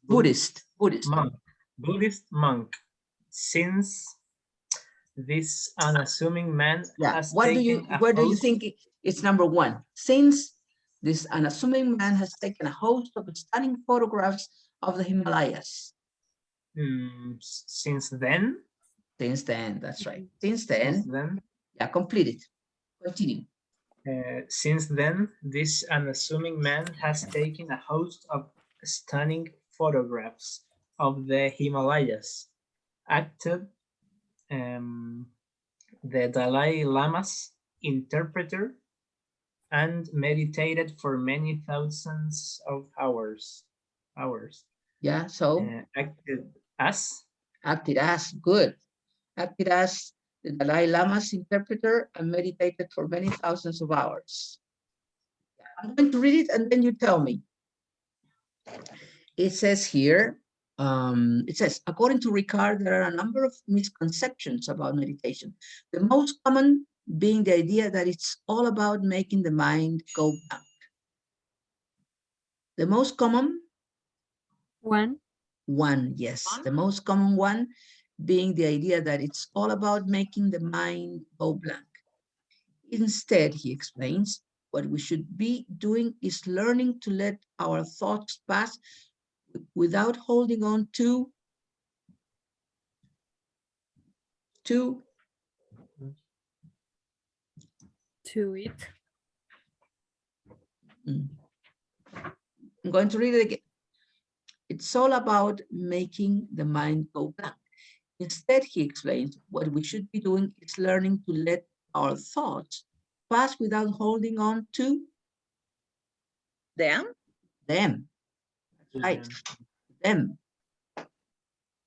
monk. Since this unassuming man has where do you think it's number one? Since this unassuming man has taken a host of stunning photographs of the Himalayas. Since then? Since then, that's right. Since then. Yeah, complete it. Continue. Since then, this unassuming man has taken a host of stunning photographs of the Himalayas, acted the Dalai Lama's interpreter, and meditated for many thousands of hours. Yeah, so acted as good. Acted as the Dalai Lama's interpreter and meditated for many thousands of hours. I'm going to read it and then you tell me. It says here, it says, according to Ricard, there are a number of misconceptions about meditation. The most common being the idea that it's all about making the mind go blank. The most common? One, yes. The most common one being the idea that it's all about making the mind go blank. Instead, he explains, what we should be doing is learning to let our thoughts pass without holding on to it. I'm going to read it again. It's all about making the mind go blank. Instead, he explains, what we should be doing is learning to let our thoughts pass without holding on to them. Right, them.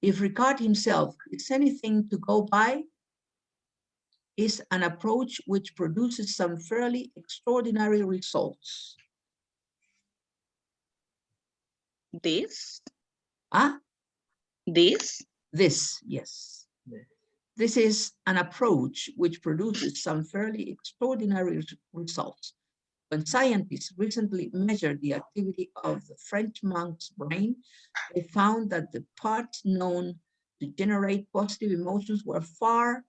If Ricard himself is anything to go by, is an approach which produces some fairly extraordinary results. This? This, yes. This is an approach which produces some fairly extraordinary results. When scientists recently measured the activity of the French monk's brain, they found that the parts known to generate positive emotions were far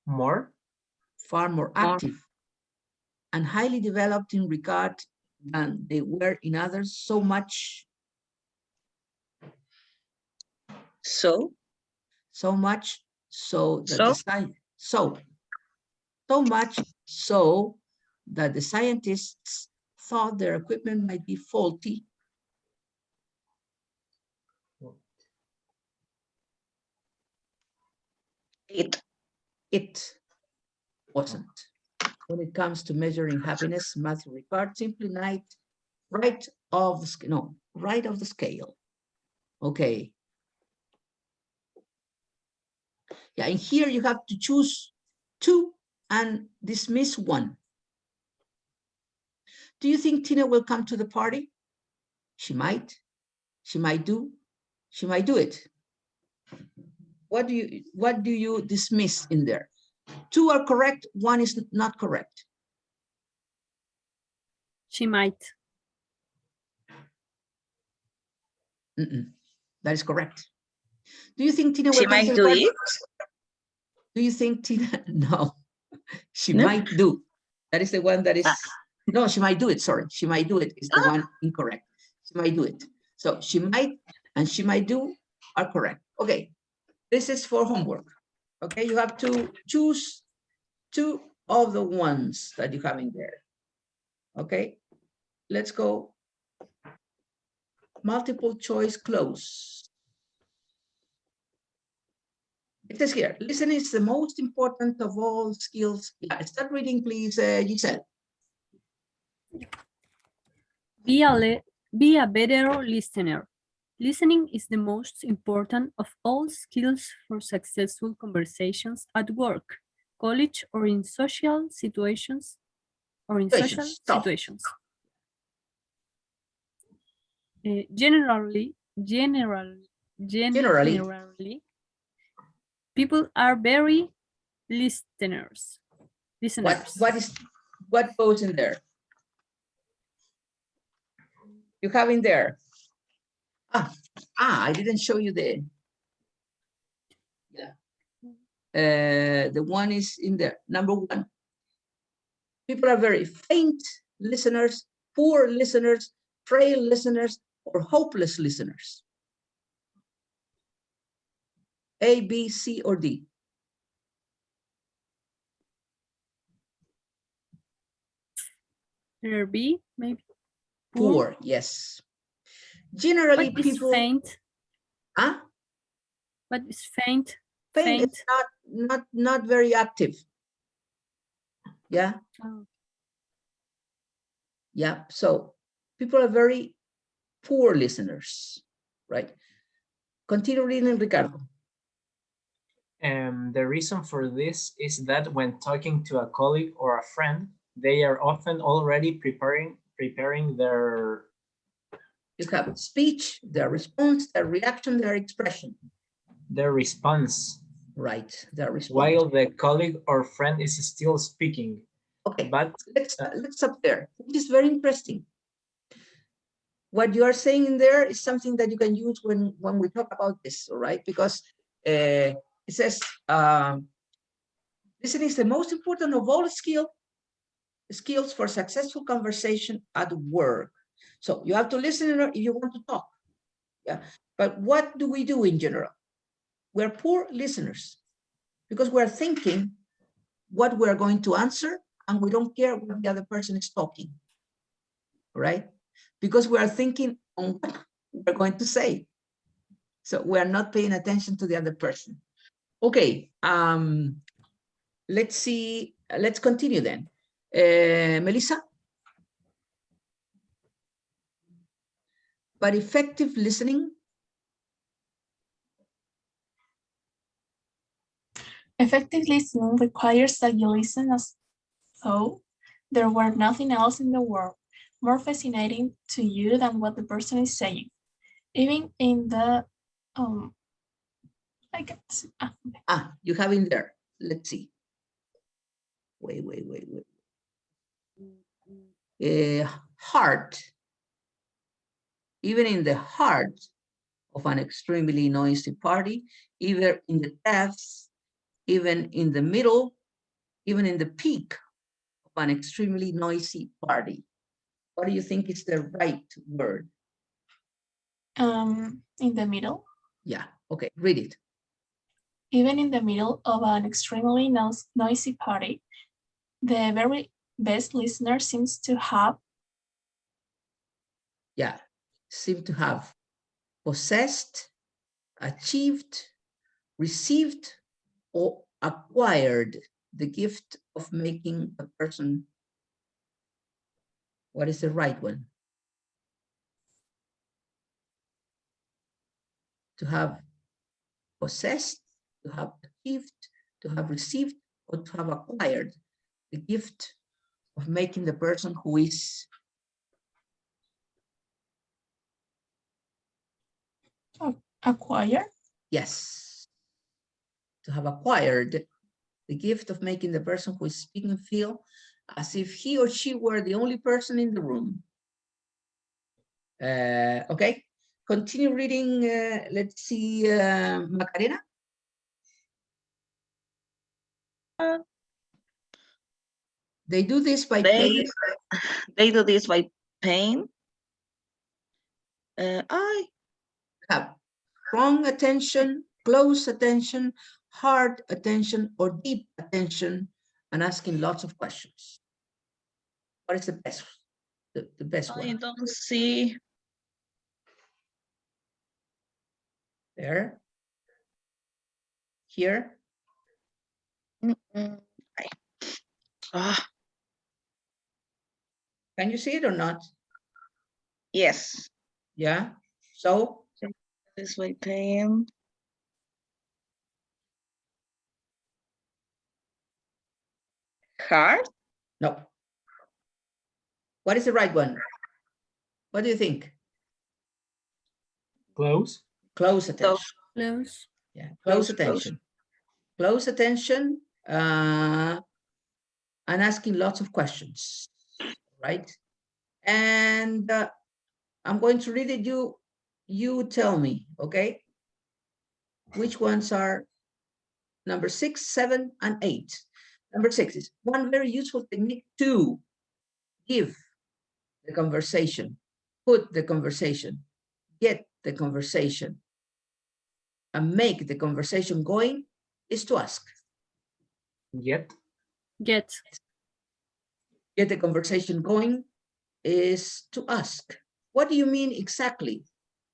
more active and highly developed in regard than they were in others, so much so that the scientists thought their equipment might be faulty. It wasn't. When it comes to measuring happiness, Matthew Ricard simply right of the scale. Okay. Yeah, and here you have to choose two and dismiss one. Do you think Tina will come to the party? She might. She might do it. What do you dismiss in there? Two are correct, one is not correct. She might. That is correct. Do you think Tina will come to the party? Do you think Tina? No, she might do. That is the one that is, no, she might do it, sorry. She might do it is the one incorrect. She might do it. So she might and she might do are correct. Okay, this is for homework. Okay, you have to choose two of the ones that you have in there. Okay, let's go. Multiple choice close. It says here, listening is the most important of all skills. Yeah, start reading, please, Giselle. Be a better listener. Listening is the most important of all skills for successful conversations at work, college, or in social situations. Generally, people are very listeners. What goes in there? You have in there. I didn't show you the. Yeah. The one is in there. Number one. People are very faint listeners, poor listeners, frail listeners, or hopeless listeners. A, B, C, or D. B, maybe. Poor, yes. Generally, what people. Faint? What is faint? Faint is not very active. Yeah. Oh. Yeah. So people are very poor listeners, right? Continue reading, Ricardo. The reason for this is that when talking to a colleague or a friend, they are often already preparing their. You have speech, their response, their reaction, their expression. Their response. Right, their response. While the colleague or friend is still speaking. Okay, but let's stop there, which is very interesting. What you are saying in there is something that you can use when we talk about this, all right? Because it says, listening is the most important of all skills for successful conversation at work. So you have to listen if you want to talk. Yeah. But what do we do in general? We're poor listeners because we're thinking what we're going to answer and we don't care what the other person is talking, right? Because we are thinking on what we're going to say. So we're not paying attention to the other person. Okay, let's see, let's continue then. Melissa? But effective listening? Effective listening requires that you listen as though there were nothing else in the world more fascinating to you than what the person is saying. Even in the, I guess. You have in there, let's see. Wait. Heart. Even in the heart of an extremely noisy party, either in the depths, even in the middle, even in the peak of an extremely noisy party. What do you think is the right word? In the middle. Yeah, okay, read it. Even in the middle of an extremely noisy party, the very best listener seems to have possessed, achieved, received, or acquired the gift of making a person. What is the right one? To have possessed, to have achieved, to have received, or to have acquired the gift of making the person who is acquired? Yes. To have acquired the gift of making the person who is speaking feel as if he or she were the only person in the room. Okay, continue reading. Let's see, Macarena. They do this by paying. They do this by paying. I have strong attention, close attention, hard attention, or deep attention, and asking lots of questions. What is the best? The best one? I don't see. There. Here. Can you see it or not? Yes. Yeah. So this way paying. Hard? No. What is the right one? What do you think? Close. Close attention. Close. Yeah. Close attention. Close attention. And asking lots of questions. Right. And I'm going to read it. You tell me, okay? Which ones are number 6, 7, and 8? Number 6 is one very useful technique to give the conversation, put the conversation, get the conversation, and make the conversation going is to ask. Get the conversation going is to ask. What do you mean exactly?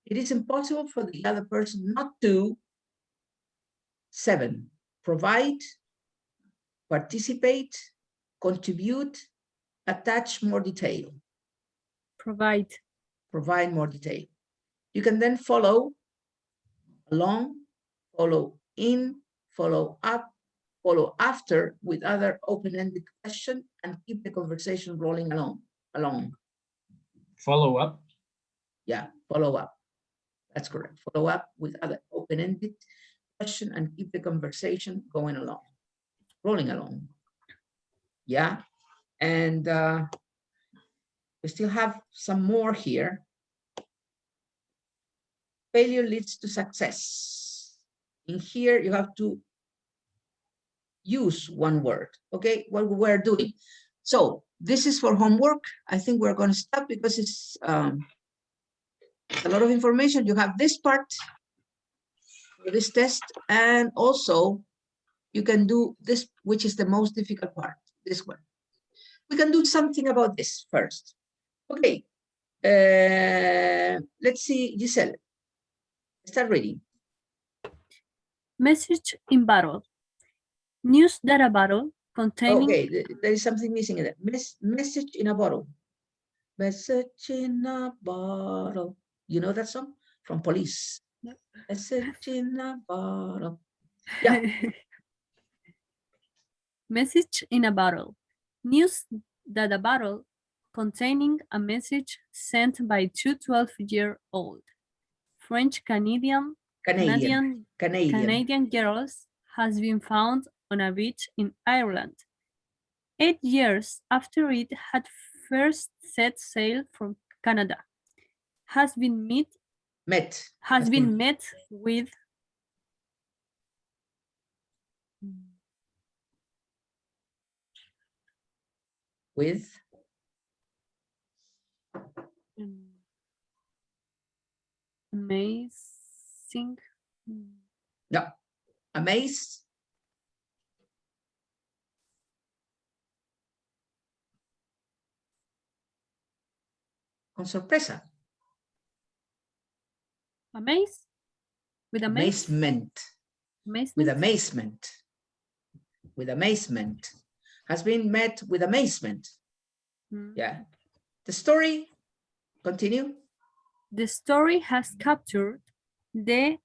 It is impossible for the other person not to 7. Provide, participate, contribute, attach more detail. Provide more detail. You can then follow along, follow in, follow up, follow after with other open-ended questions and keep the conversation rolling along. Follow up. Yeah, follow up. That's correct. Follow up with other open-ended question and keep the conversation going along, rolling along. Yeah, and we still have some more here. Failure leads to success. In here, you have to use one word, okay, what we're doing. So this is for homework. I think we're going to stop because it's a lot of information. You have this part for this test, and also you can do this, which is the most difficult part, this one. We can do something about this first. Okay, let's see, Giselle, start reading. Message in bottle. News data bottle containing... Okay, there is something missing in that. Message in a bottle. Message in a bottle. You know that song? From Police. No. Message in a bottle. Yeah. Message in a bottle. News data bottle containing a message sent by two 12-year-old French-Canadian girls has been found on a beach in Ireland, 8 years after it had first set sail from Canada. Has been met with amazing. No, amazed. Con sorpresa. Amaze? With amazement. With amazement. With amazement. Has been met with amazement. Yeah. The story, continue. The story has captured the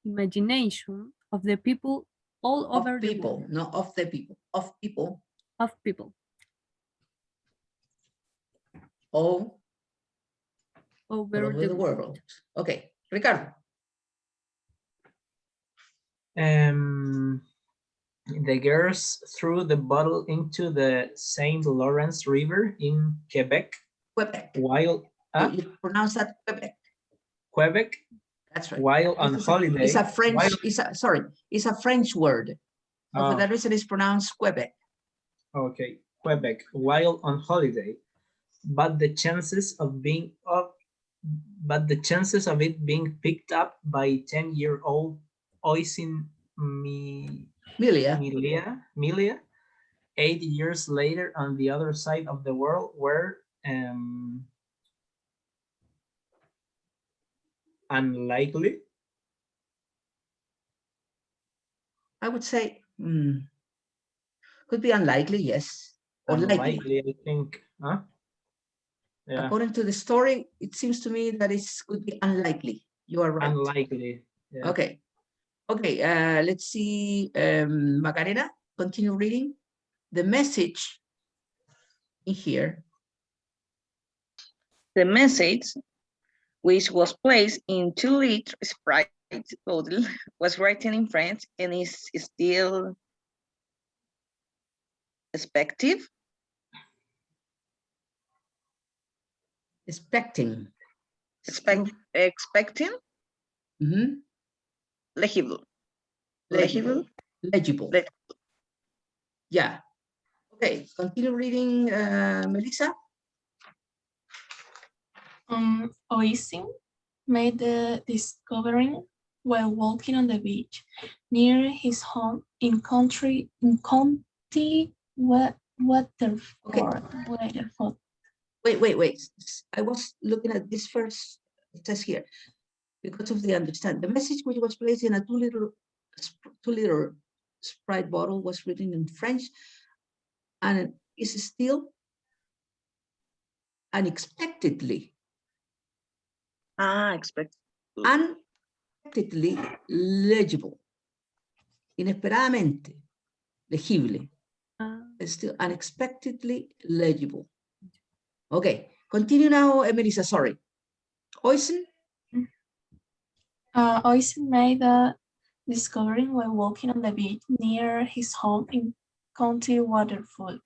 imagination of the people all over the world. Not of the people. Of people. Of people. All over the world. Okay, Ricardo. The girls threw the bottle into the St. Lawrence River in Quebec. While you pronounce that Quebec. Quebec. That's right. While on holiday. It's a French. It's a French word. So for that reason, it's pronounced Quebec. Okay, Quebec. While on holiday, but the chances of it being picked up by 10-year-old Oisin Milia, 8 years later on the other side of the world, were unlikely. I would say could be unlikely, yes, or likely. I think. Huh? Yeah. According to the story, it seems to me that it could be unlikely. You are right. Unlikely. Yeah. Okay. Okay. Let's see. Macarena, continue reading. The message in here. The message, which was placed in 2-liter Sprite bottle, was written in French and is still expecting. Mm-hmm. Legible. Yeah. Okay, continue reading, Melissa. Oisin made the discovery while walking on the beach near his home in County Waterford. Okay. Wait. I was looking at this first. It says here, because of the understand. The message which was placed in a 2-liter Sprite bottle was written in French and is still unexpectedly. Unexpectedly legible. Inesperadamente legible. Still unexpectedly legible. Okay, continue now, Melissa, sorry. Oisin? Oisin made the discovery while walking on the beach near his home in County Waterford.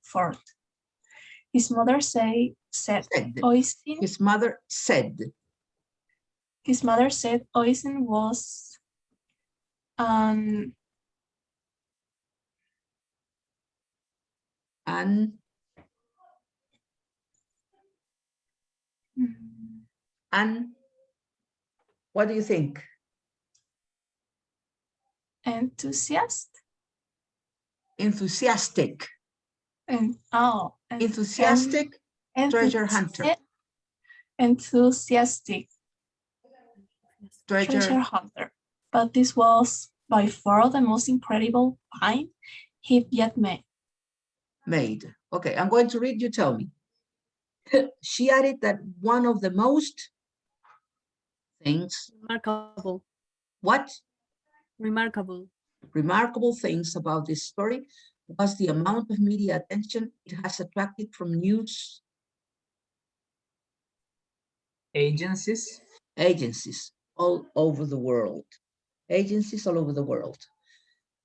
His mother said Oisin. His mother said Oisin was And what do you think? Enthusiast. Enthusiastic. Enthusiastic treasure hunter. Enthusiastic treasure hunter. But this was by far the most incredible find he'd yet made. Okay, I'm going to read, you tell me. She added that one of the most things. Remarkable. What? Remarkable. Remarkable things about this story was the amount of media attention it has attracted from news agencies all over the world. Agencies all over the world.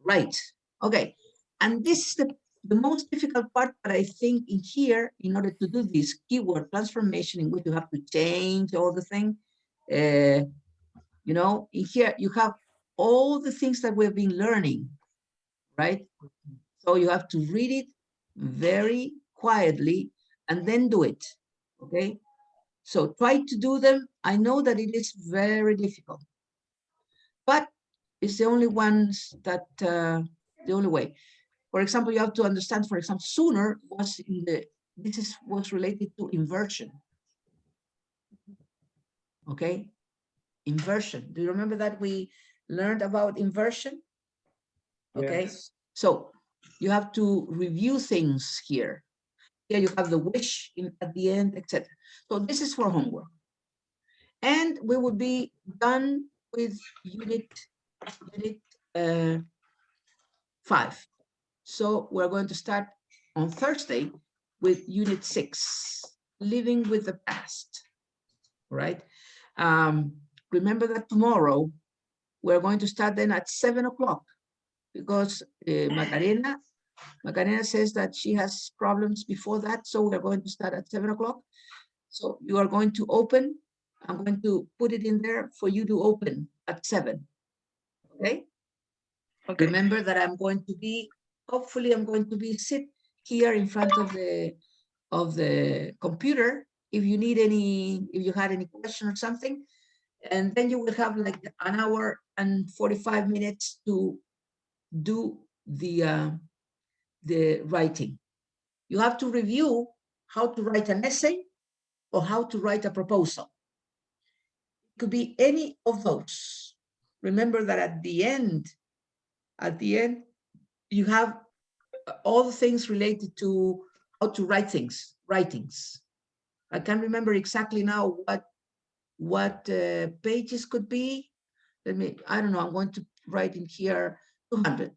Right. Okay. And this is the most difficult part, but I think in here, in order to do this keyword transformation in which you have to change all the thing, you know, in here you have all the things that we've been learning, right? So you have to read it very quietly and then do it, okay? So try to do them. I know that it is very difficult, but it's the only ones that, the only way. For example, you have to understand, for example, sooner was in the, was related to inversion. Okay, inversion. Do you remember that we learned about inversion? Okay, yes. So you have to review things here. Here you have the wish at the end, etc. So this is for homework. And we will be done with unit 5. So we're going to start on Thursday with unit 6, living with the past, right? Remember that tomorrow we're going to start then at 7 o'clock because Macarena says that she has problems before that. So we're going to start at 7 o'clock. So you are going to open. I'm going to put it in there for you to open at 7. Okay? Okay. Remember that I'm going to be, hopefully I'm going to be sit here in front of the computer if you need any, if you had any question or something, and then you will have like an hour and 45 minutes to do the writing. You have to review how to write an essay or how to write a proposal. It could be any of those. Remember that at the end, you have all the things related to how to write things, writings. I can't remember exactly now what pages could be. I don't know, I'm going to write in here 200.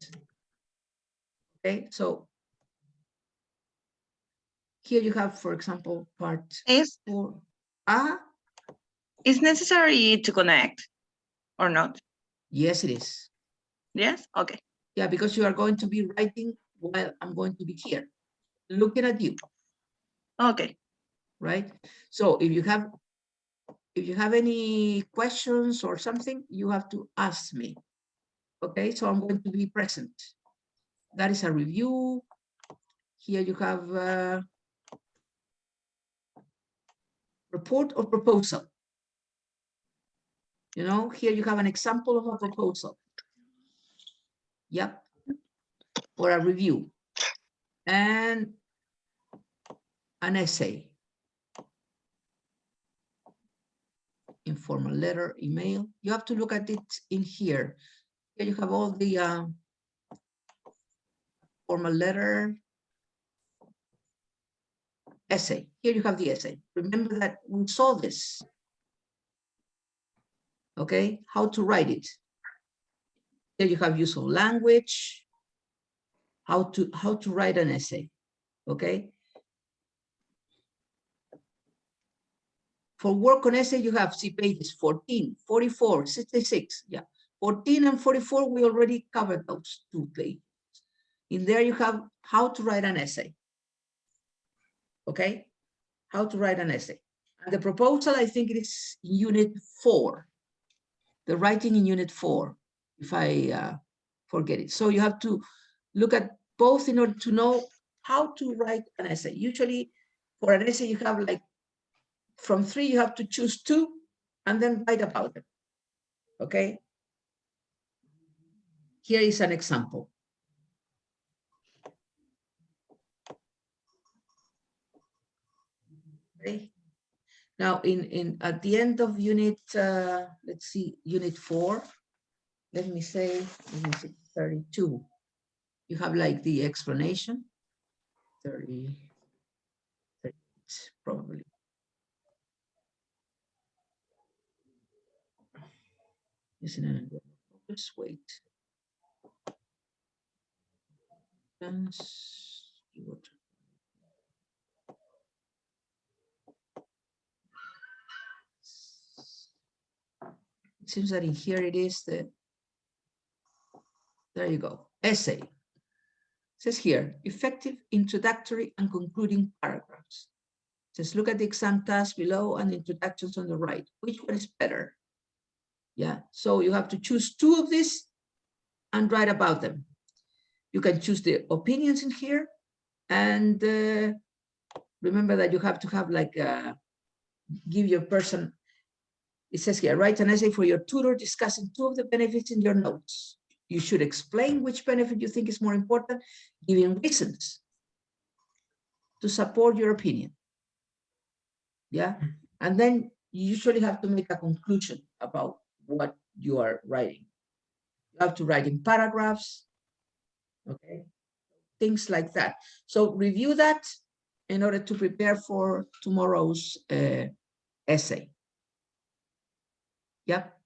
Okay, so here you have, for example, part 4. Is necessary to connect or not? Yes, it is. Yes, okay. Yeah, because you are going to be writing while I'm going to be here, looking at you. Okay. Right? So if you have any questions or something, you have to ask me. Okay, so I'm going to be present. That is a review. Here you have report or proposal. You know, here you have an example of a proposal. Yep. Or a review. And an essay. Informal letter, email. You have to look at it in here. Here you have all the formal letter, essay. Here you have the essay. Remember that we saw this. Okay, how to write it. Here you have use of language, how to write an essay. Okay. For work on essay, you have, see, pages 14, 44, 66. Yeah, 14 and 44, we already covered those 2 pages. In there you have how to write an essay. Okay, how to write an essay. And the proposal, I think it is unit 4. The writing in unit 4, if I forget it. So you have to look at both in order to know how to write an essay. Usually for an essay, you have like from 3, you have to choose 2 and then write about it. Okay. Here is an example. Okay. Now, at the end of unit, let's see, unit 4. Let me see, 32. You have like the explanation. 30, probably. Isn't it? Just wait. It seems that in here it is there you go, essay. It says here, effective, introductory, and concluding paragraphs. It says, look at the exam task below and introductions on the right. Which one is better? Yeah, so you have to choose 2 of these and write about them. You can choose the opinions in here, and remember that you have to have like give your person. It says here, write an essay for your tutor discussing 2 of the benefits in your notes. You should explain which benefit you think is more important, giving reasons to support your opinion. Yeah, and then you usually have to make a conclusion about what you are writing. You have to write in paragraphs, okay, things like that. So review that in order to prepare for tomorrow's essay. Yep.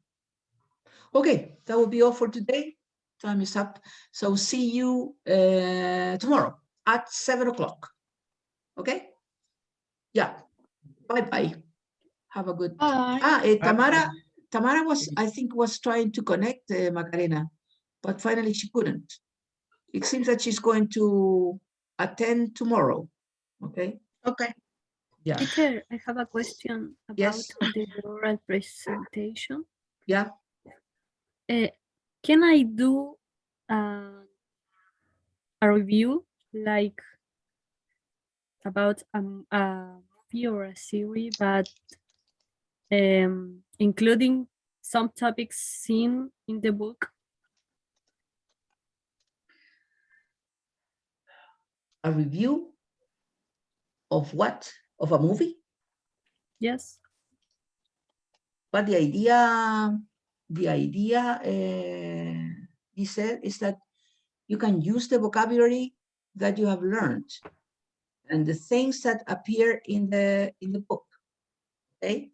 Okay, that will be all for today. Time is up. So see you tomorrow at 7 o'clock. Okay? Yeah. Bye-bye. Have a good... Bye. Tamara was, I think, was trying to connect Macarena, but finally she couldn't. It seems that she's going to attend tomorrow. Okay? Okay. Yeah. Teacher, I have a question about Yes. the oral presentation. Yeah. Can I do a review like about a movie or a series, but including some topics seen in the book? A review of what? Of a movie? Yes. But the idea, he said, is that you can use the vocabulary that you have learned and the things that appear in the book. Okay,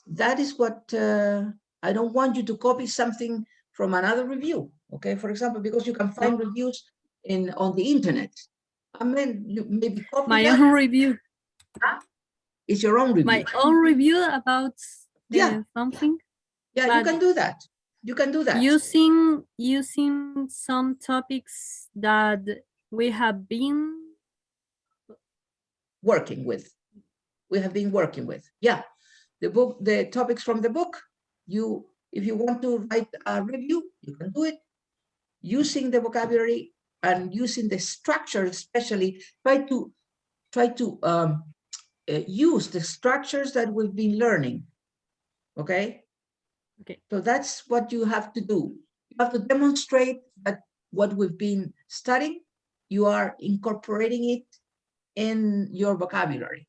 that is what I don't want you to copy something from another review. Okay, for example, because you can find reviews on the internet. I mean, you maybe copy my that. own review. It's your own review. My own review about something. Yeah, you can do that. You can do that. Using some topics that we have been working with. We have been working with. Yeah. The book, the topics from the book, if you want to write a review, you can do it using the vocabulary and using the structure, especially try to use the structures that we've been learning. Okay. Okay. So that's what you have to do. You have to demonstrate that what we've been studying, you are incorporating it in your vocabulary.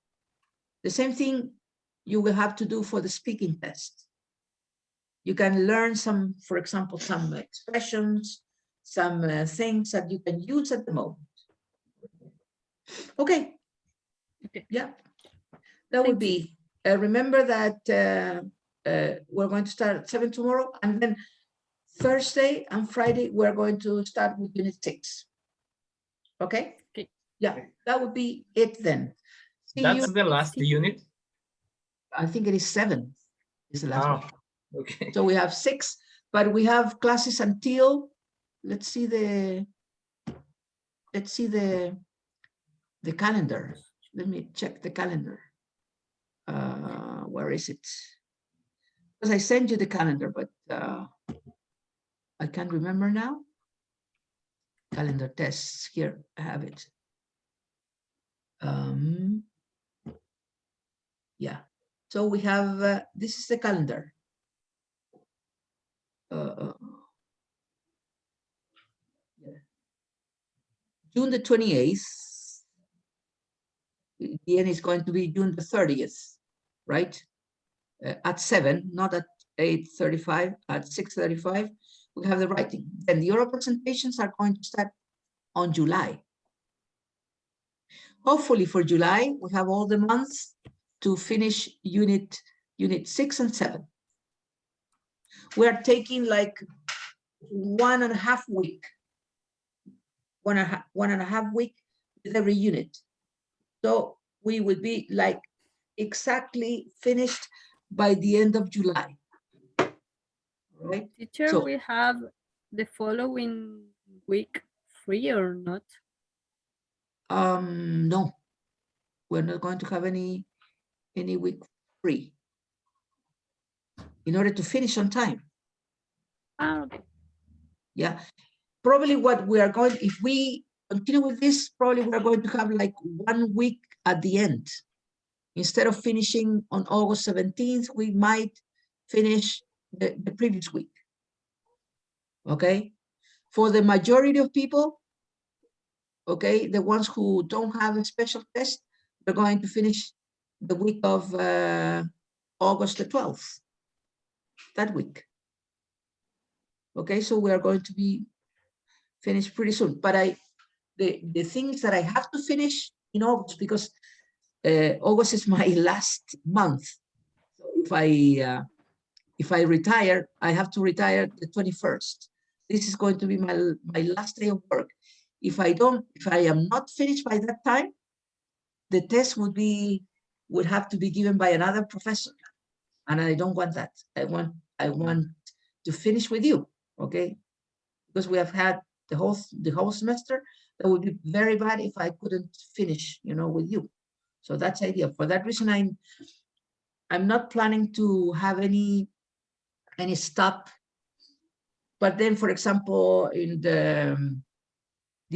The same thing you will have to do for the speaking test. You can learn some, for example, some expressions, some things that you can use at the moment. Okay. Okay. Yeah. That would be, remember that we're going to start at 7 tomorrow, and then Thursday and Friday, we're going to start with unit 6. Okay? Okay. Yeah, that would be it then. That's the last unit? I think it is 7. Is the last one. Okay. So we have 6, but we have classes until, let's see the calendar. Let me check the calendar. Where is it? Because I sent you the calendar, but I can't remember now. Calendar tests, here, I have it. Yeah, so we have, this is the calendar. Yeah. June the 28th, the end is going to be June the 30th, right? At 7, not at 8:35, at 6:35, we have the writing. Then the oral presentations are going to start on July. Hopefully for July, we have all the months to finish unit 6 and 7. We are taking like 1.5 week, one and a half week with every unit. So we will be like exactly finished by the end of July. Right? Teacher, So, we have the following week free or not? No, we're not going to have any week free in order to finish on time. Okay. Yeah, probably what we are going, if we continue with this, probably we're going to have like 1 week at the end. Instead of finishing on August 17th, we might finish the previous week. Okay, for the majority of people, okay, the ones who don't have a special test, they're going to finish the week of August the 12th, that week. Okay, so we are going to be finished pretty soon. But the things that I have to finish in August, because August is my last month. So if I retire, I have to retire the 21st. This is going to be my last day of work. If I am not finished by that time, the test would have to be given by another professor, and I don't want that. I want to finish with you, okay? Because we have had the whole semester. That would be very bad if I couldn't finish, with you. So that's the idea. For that reason, I'm not planning to have any stop. But then, for example, in the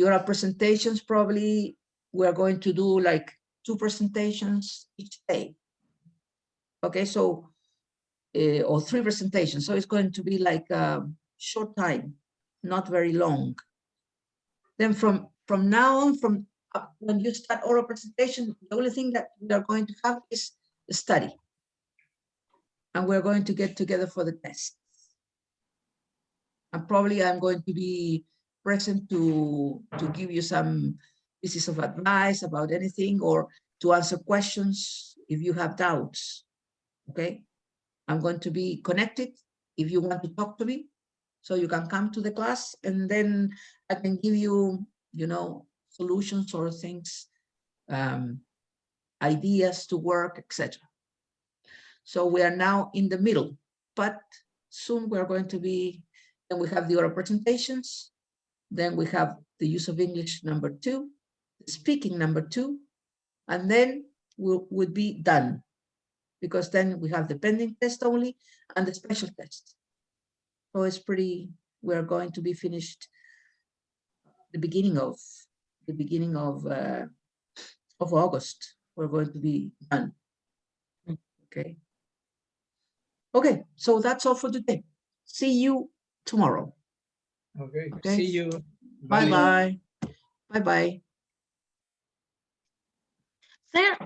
oral presentations, probably we're going to do like 2 presentations each day. Okay, so or 3 presentations. So it's going to be like a short time, not very long. Then from now on, when you start oral presentation, the only thing that we are going to have is the study. And we're going to get together for the test. And probably I'm going to be present to give you some pieces of advice about anything, or to answer questions if you have doubts, okay? I'm going to be connected if you want to talk to me, so you can come to the class, and then I can give you, solutions or things, ideas to work, etc. So we are now in the middle, but soon we're going to be, then we have the oral presentations, then we have the use of English number 2, speaking number 2, and then we'll be done, because then we have the pending test only and the special test. So it's we're going to be finished the beginning of August. We're going to be done. Okay. Okay, so that's all for today. See you tomorrow. Okay. Okay. See you. Bye-bye. Bye-bye. Sir,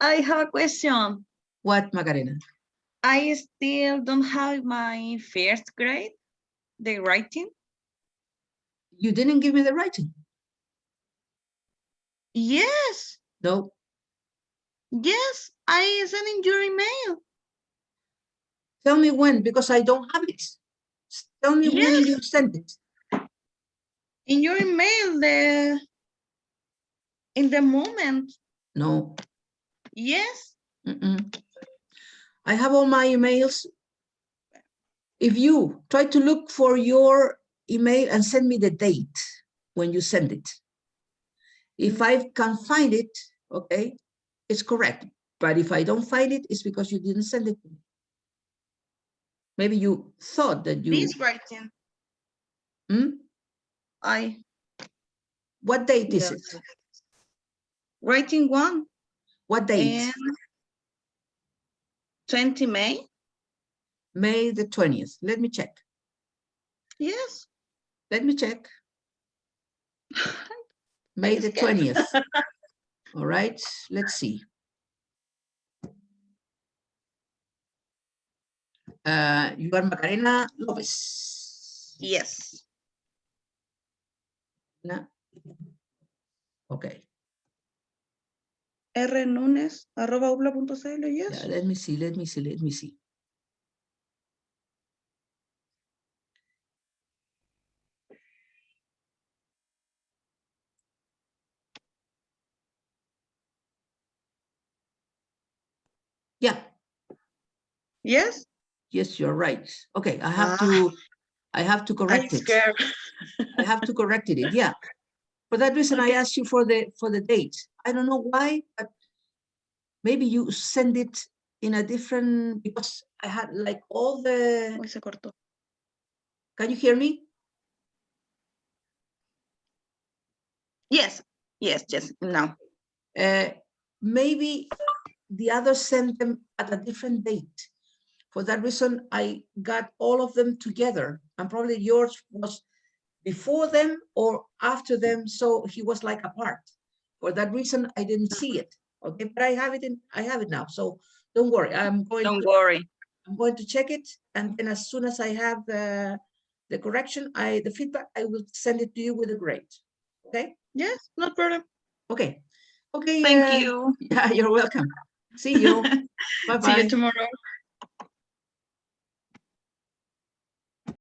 I have a question. What, Macarena? I still don't have my first grade, the writing. You didn't give me the writing? Yes. No. Yes, I sent in your email. Tell me when, because I don't have it. Tell me when Yes. you sent it. In your email, in the moment. No. Yes. I have all my emails. If you try to look for your email and send me the date when you send it. If I can find it, okay, it's correct. But if I don't find it, it's because you didn't send it to me. Maybe you thought that you... This writing. Hmm? What date is it? Writing 1. What date? And 20 May. May the 20th. Let me check. Yes. Let me check. May the 20th. All right, let's see. You are Macarena Lopez. Yes. No. Okay. rnunes@ubla.cl. Yes. Yeah, let me see. Yeah. Yes. Yes, you're right. Okay, I have to correct it. Scared. I have to correct it. Yeah. For that reason, I asked you for the date. I don't know why, but maybe you send it in a different, because I had like all the. Se cortó. Can you hear me? Yes. Now. Maybe the others sent them at a different date. For that reason, I got all of them together, and probably yours was before them or after them, so he was like apart. For that reason, I didn't see it. Okay, but I have it now. So don't worry. I'm going to check it, and then as soon as I have the correction, the feedback, I will send it to you with a grade. Okay? Yes, no problem. Okay. Okay. Thank you. Yeah, you're welcome. See you. Bye-bye. See you tomorrow.